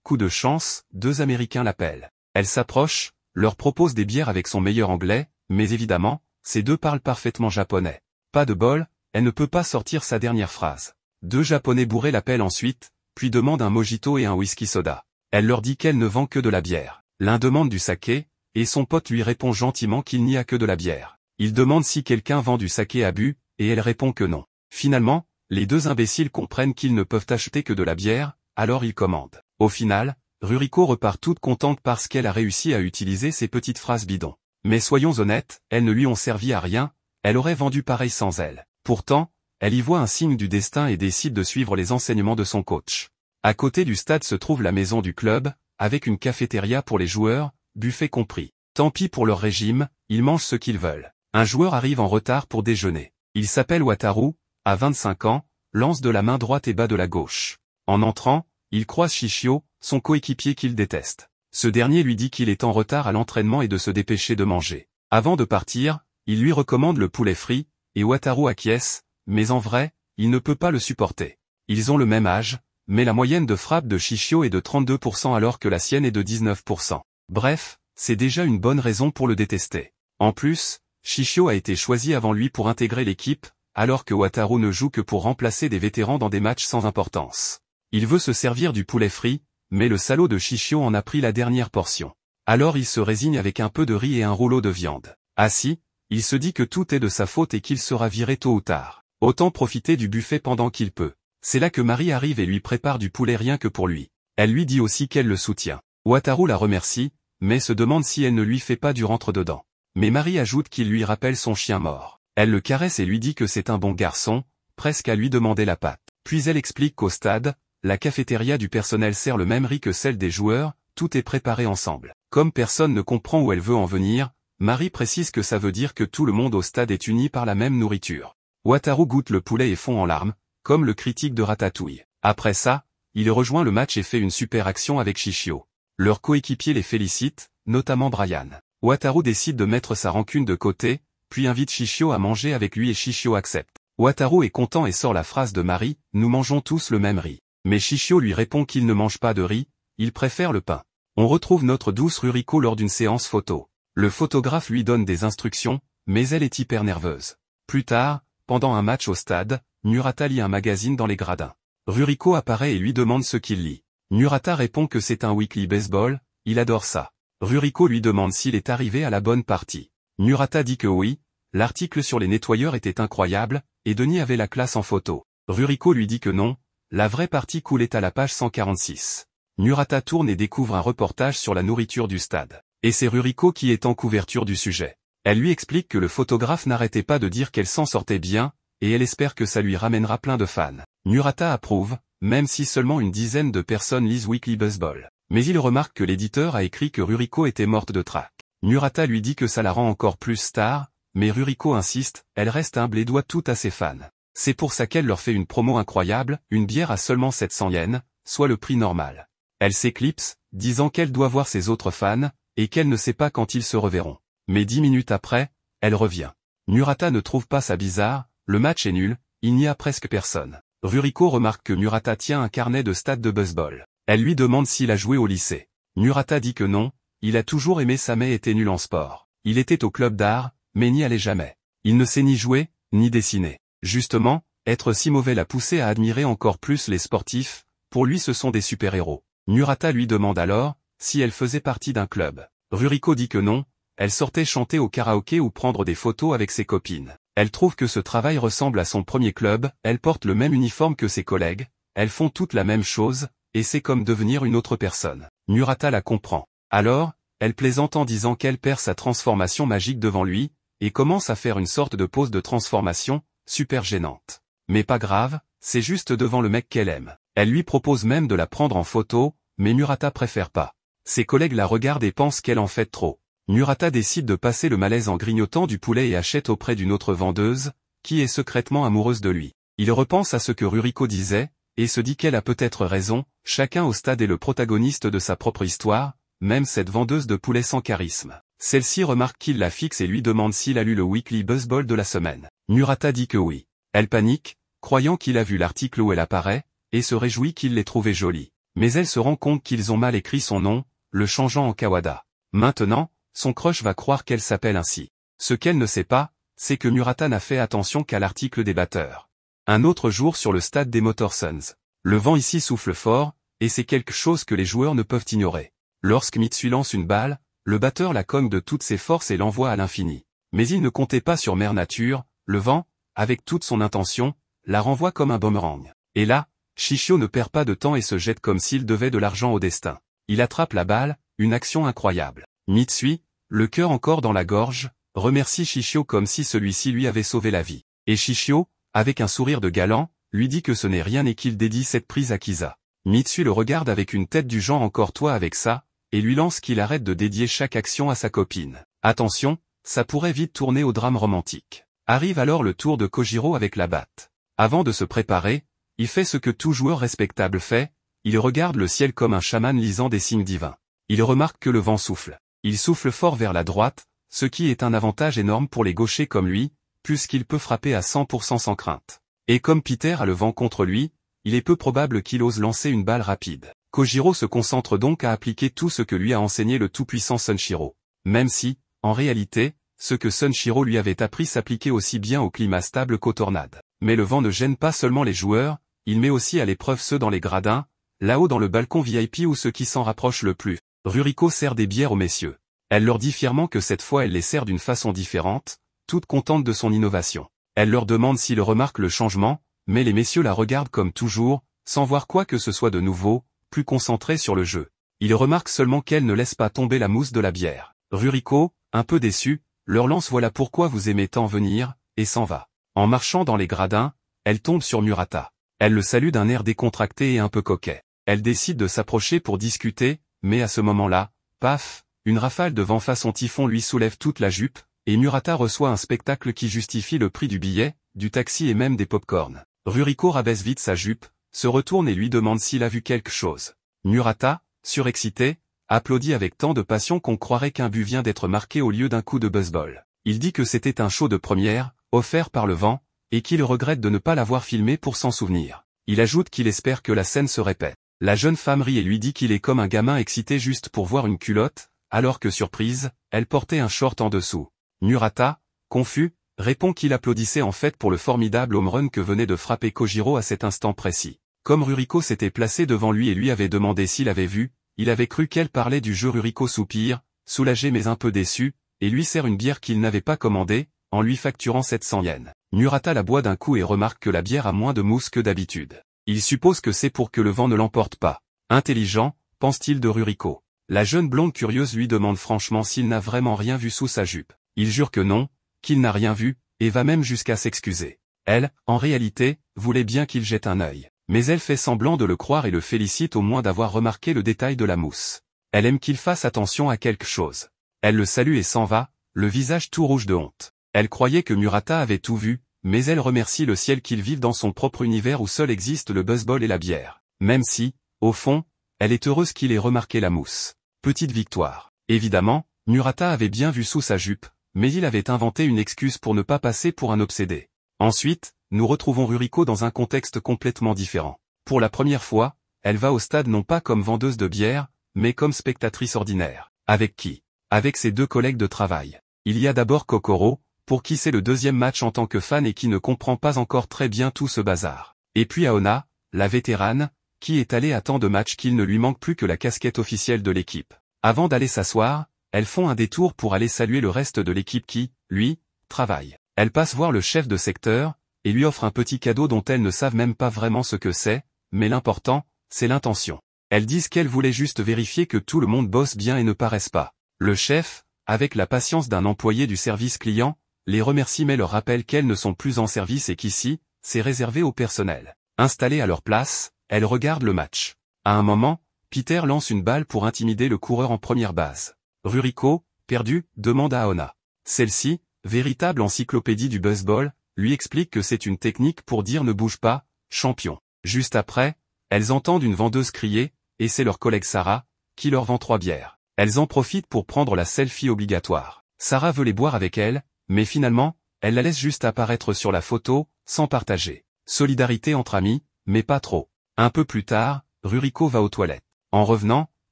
coup de chance, 2 Américains l'appellent. Elle s'approche, leur propose des bières avec son meilleur anglais, mais évidemment, ces 2 parlent parfaitement japonais. Pas de bol, elle ne peut pas sortir sa dernière phrase. 2 Japonais bourrés l'appellent ensuite, puis demandent un mojito et un whisky soda. Elle leur dit qu'elle ne vend que de la bière. L'un demande du saké, et son pote lui répond gentiment qu'il n'y a que de la bière. Il demande si quelqu'un vend du saké à bu, et elle répond que non. Finalement, les 2 imbéciles comprennent qu'ils ne peuvent acheter que de la bière, alors ils commandent. Au final, Ruriko repart toute contente parce qu'elle a réussi à utiliser ces petites phrases bidons. Mais soyons honnêtes, elles ne lui ont servi à rien, elle aurait vendu pareil sans elles. Pourtant, elle y voit un signe du destin et décide de suivre les enseignements de son coach. À côté du stade se trouve la maison du club, avec une cafétéria pour les joueurs, buffet compris. Tant pis pour leur régime, ils mangent ce qu'ils veulent. Un joueur arrive en retard pour déjeuner. Il s'appelle Wataru, a 25 ans, lance de la main droite et bat de la gauche. En entrant, il croise Shishio, son coéquipier qu'il déteste. Ce dernier lui dit qu'il est en retard à l'entraînement et de se dépêcher de manger. Avant de partir, il lui recommande le poulet frit, et Wataru acquiesce, mais en vrai, il ne peut pas le supporter. Ils ont le même âge, mais la moyenne de frappe de Shishio est de 32% alors que la sienne est de 19%. Bref, c'est déjà une bonne raison pour le détester. En plus, Shishio a été choisi avant lui pour intégrer l'équipe, alors que Wataru ne joue que pour remplacer des vétérans dans des matchs sans importance. Il veut se servir du poulet frit, mais le salaud de Shishio en a pris la dernière portion. Alors il se résigne avec un peu de riz et un rouleau de viande. Assis, il se dit que tout est de sa faute et qu'il sera viré tôt ou tard. Autant profiter du buffet pendant qu'il peut. C'est là que Marie arrive et lui prépare du poulet rien que pour lui. Elle lui dit aussi qu'elle le soutient. Wataru la remercie, mais se demande si elle ne lui fait pas du rentre-dedans. Mais Marie ajoute qu'il lui rappelle son chien mort. Elle le caresse et lui dit que c'est un bon garçon, presque à lui demander la patte. Puis elle explique qu'au stade, la cafétéria du personnel sert le même riz que celle des joueurs, tout est préparé ensemble. Comme personne ne comprend où elle veut en venir, Marie précise que ça veut dire que tout le monde au stade est uni par la même nourriture. Wataru goûte le poulet et fond en larmes, comme le critique de Ratatouille. Après ça, il rejoint le match et fait une super action avec Shishio. Leurs coéquipiers les félicitent, notamment Brian. Wataru décide de mettre sa rancune de côté, puis invite Shishio à manger avec lui et Shishio accepte. Wataru est content et sort la phrase de Marie, « Nous mangeons tous le même riz ». Mais Shishio lui répond qu'il ne mange pas de riz, il préfère le pain. On retrouve notre douce Ruriko lors d'une séance photo. Le photographe lui donne des instructions, mais elle est hyper nerveuse. Plus tard, pendant un match au stade, Murata lit un magazine dans les gradins. Ruriko apparaît et lui demande ce qu'il lit. Murata répond que c'est un weekly baseball, il adore ça. Ruriko lui demande s'il est arrivé à la bonne partie. Murata dit que oui, l'article sur les nettoyeurs était incroyable, et Denis avait la classe en photo. Ruriko lui dit que non, la vraie partie coulait à la page 146. Murata tourne et découvre un reportage sur la nourriture du stade. Et c'est Ruriko qui est en couverture du sujet. Elle lui explique que le photographe n'arrêtait pas de dire qu'elle s'en sortait bien, et elle espère que ça lui ramènera plein de fans. Murata approuve, même si seulement une dizaine de personnes lisent Weekly Baseball. Mais il remarque que l'éditeur a écrit que Ruriko était morte de trac. Murata lui dit que ça la rend encore plus star, mais Ruriko insiste, elle reste humble et doit tout à ses fans. C'est pour ça qu'elle leur fait une promo incroyable, une bière à seulement 700 yens, soit le prix normal. Elle s'éclipse, disant qu'elle doit voir ses autres fans, et qu'elle ne sait pas quand ils se reverront. Mais 10 minutes après, elle revient. Murata ne trouve pas ça bizarre, le match est nul, il n'y a presque personne. Ruriko remarque que Murata tient un carnet de stats de baseball. Elle lui demande s'il a joué au lycée. Murata dit que non, il a toujours aimé ça mais était nul en sport. Il était au club d'art, mais n'y allait jamais. Il ne sait ni jouer, ni dessiner. Justement, être si mauvais l'a poussé à admirer encore plus les sportifs, pour lui ce sont des super-héros. Murata lui demande alors, si elle faisait partie d'un club. Ruriko dit que non, elle sortait chanter au karaoké ou prendre des photos avec ses copines. Elle trouve que ce travail ressemble à son premier club, elle porte le même uniforme que ses collègues, elles font toutes la même chose, et c'est comme devenir une autre personne. Murata la comprend. Alors, elle plaisante en disant qu'elle perd sa transformation magique devant lui, et commence à faire une sorte de pose de transformation, super gênante. Mais pas grave, c'est juste devant le mec qu'elle aime. Elle lui propose même de la prendre en photo, mais Murata préfère pas. Ses collègues la regardent et pensent qu'elle en fait trop. Murata décide de passer le malaise en grignotant du poulet et achète auprès d'une autre vendeuse, qui est secrètement amoureuse de lui. Il repense à ce que Ruriko disait, et se dit qu'elle a peut-être raison, chacun au stade est le protagoniste de sa propre histoire, même cette vendeuse de poulet sans charisme. Celle-ci remarque qu'il la fixe et lui demande s'il a lu le Weekly Baseball de la semaine. Murata dit que oui. Elle panique, croyant qu'il a vu l'article où elle apparaît, et se réjouit qu'il l'ait trouvée jolie. Mais elle se rend compte qu'ils ont mal écrit son nom, le changeant en Kawada. Maintenant, son crush va croire qu'elle s'appelle ainsi. Ce qu'elle ne sait pas, c'est que Murata n'a fait attention qu'à l'article des batteurs. Un autre jour sur le stade des Motor Sons. Le vent ici souffle fort, et c'est quelque chose que les joueurs ne peuvent ignorer. Lorsque Mitsui lance une balle, le batteur la cogne de toutes ses forces et l'envoie à l'infini. Mais il ne comptait pas sur Mère Nature, le vent, avec toute son intention, la renvoie comme un boomerang. Et là, Shishio ne perd pas de temps et se jette comme s'il devait de l'argent au destin. Il attrape la balle, une action incroyable. Mitsui, le cœur encore dans la gorge, remercie Shishio comme si celui-ci lui avait sauvé la vie. Et Shishio, avec un sourire de galant, lui dit que ce n'est rien et qu'il dédie cette prise à Kisa. Mitsui le regarde avec une tête du genre encore toi avec ça, et lui lance qu'il arrête de dédier chaque action à sa copine. Attention, ça pourrait vite tourner au drame romantique. Arrive alors le tour de Kojiro avec la batte. Avant de se préparer, il fait ce que tout joueur respectable fait, il regarde le ciel comme un chaman lisant des signes divins. Il remarque que le vent souffle. Il souffle fort vers la droite, ce qui est un avantage énorme pour les gauchers comme lui, puisqu'il peut frapper à 100% sans crainte. Et comme Peter a le vent contre lui, il est peu probable qu'il ose lancer une balle rapide. Kojiro se concentre donc à appliquer tout ce que lui a enseigné le tout-puissant Sunshiro. Même si, en réalité, ce que Sunshiro lui avait appris s'appliquait aussi bien au climat stable qu'aux tornades. Mais le vent ne gêne pas seulement les joueurs, il met aussi à l'épreuve ceux dans les gradins, là-haut dans le balcon VIP ou ceux qui s'en rapprochent le plus. Ruriko sert des bières aux messieurs. Elle leur dit fièrement que cette fois elle les sert d'une façon différente, toute contente de son innovation. Elle leur demande s'ils remarquent le changement, mais les messieurs la regardent comme toujours, sans voir quoi que ce soit de nouveau, plus concentrés sur le jeu. Ils remarquent seulement qu'elle ne laisse pas tomber la mousse de la bière. Ruriko, un peu déçu, leur lance voilà pourquoi vous aimez tant venir, et s'en va. En marchant dans les gradins, elle tombe sur Murata. Elle le salue d'un air décontracté et un peu coquet. Elle décide de s'approcher pour discuter, mais à ce moment-là, paf, une rafale de vent façon typhon lui soulève toute la jupe, et Murata reçoit un spectacle qui justifie le prix du billet, du taxi et même des pop-corn. Ruriko rabaisse vite sa jupe, se retourne et lui demande s'il a vu quelque chose. Murata, surexcité, applaudit avec tant de passion qu'on croirait qu'un but vient d'être marqué au lieu d'un coup de baseball. Il dit que c'était un show de première, offert par le vent, et qu'il regrette de ne pas l'avoir filmé pour s'en souvenir. Il ajoute qu'il espère que la scène se répète. La jeune femme rit et lui dit qu'il est comme un gamin excité juste pour voir une culotte, alors que surprise, elle portait un short en dessous. Murata, confus, répond qu'il applaudissait en fait pour le formidable home run que venait de frapper Kojiro à cet instant précis. Comme Ruriko s'était placé devant lui et lui avait demandé s'il avait vu, il avait cru qu'elle parlait du jeu. Ruriko soupire, soulagé mais un peu déçu, et lui sert une bière qu'il n'avait pas commandée, en lui facturant 700 yens. Murata la boit d'un coup et remarque que la bière a moins de mousse que d'habitude. Il suppose que c'est pour que le vent ne l'emporte pas. Intelligent, pense-t-il de Ruriko. La jeune blonde curieuse lui demande franchement s'il n'a vraiment rien vu sous sa jupe. Il jure que non, qu'il n'a rien vu, et va même jusqu'à s'excuser. Elle, en réalité, voulait bien qu'il jette un œil. Mais elle fait semblant de le croire et le félicite au moins d'avoir remarqué le détail de la mousse. Elle aime qu'il fasse attention à quelque chose. Elle le salue et s'en va, le visage tout rouge de honte. Elle croyait que Murata avait tout vu, mais elle remercie le ciel qu'il vive dans son propre univers où seul existe le baseball et la bière. Même si, au fond, elle est heureuse qu'il ait remarqué la mousse. Petite victoire. Évidemment, Murata avait bien vu sous sa jupe, mais il avait inventé une excuse pour ne pas passer pour un obsédé. Ensuite, nous retrouvons Ruriko dans un contexte complètement différent. Pour la première fois, elle va au stade non pas comme vendeuse de bière, mais comme spectatrice ordinaire. Avec qui? Avec ses deux collègues de travail. Il y a d'abord Kokoro, pour qui c'est le deuxième match en tant que fan et qui ne comprend pas encore très bien tout ce bazar. Et puis Aona, la vétérane, qui est allée à tant de matchs qu'il ne lui manque plus que la casquette officielle de l'équipe. Avant d'aller s'asseoir, elles font un détour pour aller saluer le reste de l'équipe qui, lui, travaille. Elles passent voir le chef de secteur, et lui offrent un petit cadeau dont elles ne savent même pas vraiment ce que c'est, mais l'important, c'est l'intention. Elles disent qu'elles voulaient juste vérifier que tout le monde bosse bien et ne paraisse pas. Le chef, avec la patience d'un employé du service client, les remercie mais leur rappelle qu'elles ne sont plus en service et qu'ici, c'est réservé au personnel. Installées à leur place, elles regardent le match. À un moment, Peter lance une balle pour intimider le coureur en première base. Ruriko, perdu, demande à Aona. Celle-ci, véritable encyclopédie du baseball, lui explique que c'est une technique pour dire ne bouge pas, champion. Juste après, elles entendent une vendeuse crier, et c'est leur collègue Sarah, qui leur vend 3 bières. Elles en profitent pour prendre la selfie obligatoire. Sarah veut les boire avec elle, mais finalement, elle la laisse juste apparaître sur la photo, sans partager. Solidarité entre amis, mais pas trop. Un peu plus tard, Ruriko va aux toilettes. En revenant,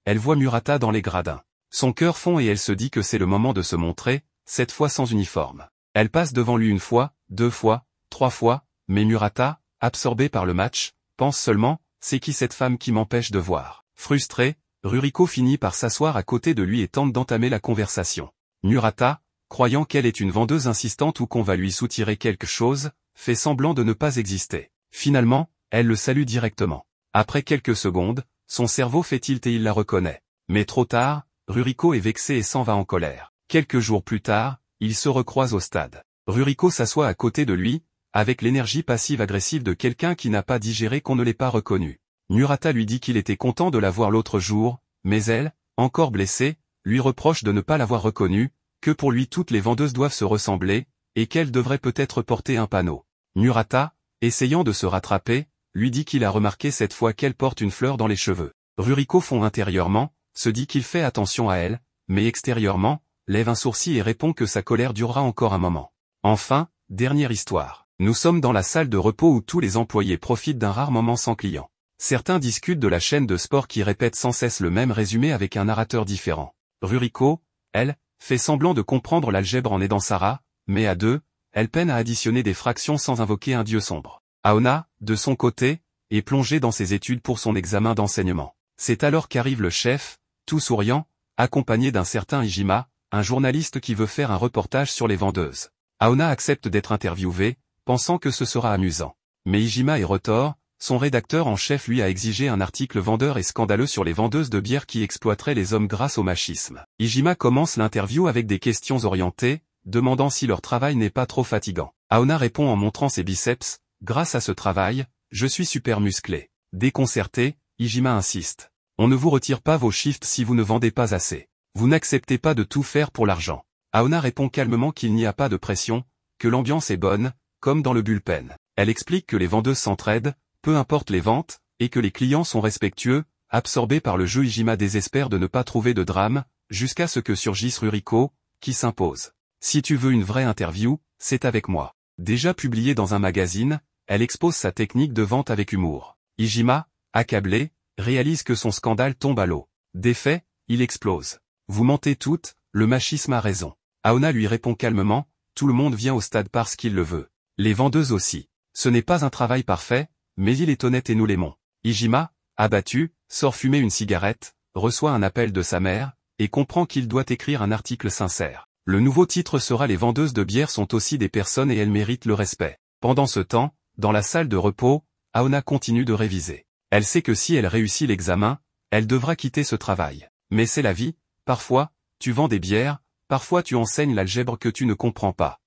elle voit Murata dans les gradins. Son cœur fond et elle se dit que c'est le moment de se montrer, cette fois sans uniforme. Elle passe devant lui 1 fois, 2 fois, 3 fois, mais Murata, absorbé par le match, pense seulement, c'est qui cette femme qui m'empêche de voir. Frustré, Ruriko finit par s'asseoir à côté de lui et tente d'entamer la conversation. Murata, croyant qu'elle est une vendeuse insistante ou qu'on va lui soutirer quelque chose, fait semblant de ne pas exister. Finalement, elle le salue directement. Après quelques secondes, son cerveau fait tilt et il la reconnaît. Mais trop tard, Ruriko est vexé et s'en va en colère. Quelques jours plus tard, ils se recroisent au stade. Ruriko s'assoit à côté de lui, avec l'énergie passive-agressive de quelqu'un qui n'a pas digéré qu'on ne l'ait pas reconnu. Murata lui dit qu'il était content de la voir l'autre jour, mais elle, encore blessée, lui reproche de ne pas l'avoir reconnue, que pour lui toutes les vendeuses doivent se ressembler, et qu'elle devrait peut-être porter un panneau. Murata, essayant de se rattraper, lui dit qu'il a remarqué cette fois qu'elle porte une fleur dans les cheveux. Ruriko fond intérieurement, se dit qu'il fait attention à elle, mais extérieurement, lève un sourcil et répond que sa colère durera encore un moment. Enfin, dernière histoire. Nous sommes dans la salle de repos où tous les employés profitent d'un rare moment sans client. Certains discutent de la chaîne de sport qui répète sans cesse le même résumé avec un narrateur différent. Ruriko, elle, fait semblant de comprendre l'algèbre en aidant Sarah, mais à deux, elle peine à additionner des fractions sans invoquer un dieu sombre. Aona, de son côté, est plongée dans ses études pour son examen d'enseignement. C'est alors qu'arrive le chef, tout souriant, accompagné d'un certain Ijima, un journaliste qui veut faire un reportage sur les vendeuses. Aona accepte d'être interviewée, pensant que ce sera amusant. Mais Ijima est retors, son rédacteur en chef lui a exigé un article vendeur et scandaleux sur les vendeuses de bière qui exploiteraient les hommes grâce au machisme. Ijima commence l'interview avec des questions orientées, demandant si leur travail n'est pas trop fatigant. Aona répond en montrant ses biceps, grâce à ce travail, je suis super musclé. Déconcerté, Ijima insiste. On ne vous retire pas vos shifts si vous ne vendez pas assez. Vous n'acceptez pas de tout faire pour l'argent. Aona répond calmement qu'il n'y a pas de pression, que l'ambiance est bonne, comme dans le bullpen. Elle explique que les vendeuses s'entraident, peu importe les ventes, et que les clients sont respectueux, absorbés par le jeu. Ijima désespère de ne pas trouver de drame, jusqu'à ce que surgisse Ruriko, qui s'impose. Si tu veux une vraie interview, c'est avec moi. Déjà publié dans un magazine, Elle expose sa technique de vente avec humour. Iijima, accablé, réalise que son scandale tombe à l'eau. Défait, il explose. Vous mentez toutes, le machisme a raison. Aona lui répond calmement, tout le monde vient au stade parce qu'il le veut. Les vendeuses aussi. Ce n'est pas un travail parfait, mais il est honnête et nous l'aimons. Iijima, abattu, sort fumer une cigarette, reçoit un appel de sa mère, et comprend qu'il doit écrire un article sincère. Le nouveau titre sera Les vendeuses de bière sont aussi des personnes et elles méritent le respect. Pendant ce temps, dans la salle de repos, Aona continue de réviser. Elle sait que si elle réussit l'examen, elle devra quitter ce travail. Mais c'est la vie, parfois, tu vends des bières, parfois tu enseignes l'algèbre que tu ne comprends pas.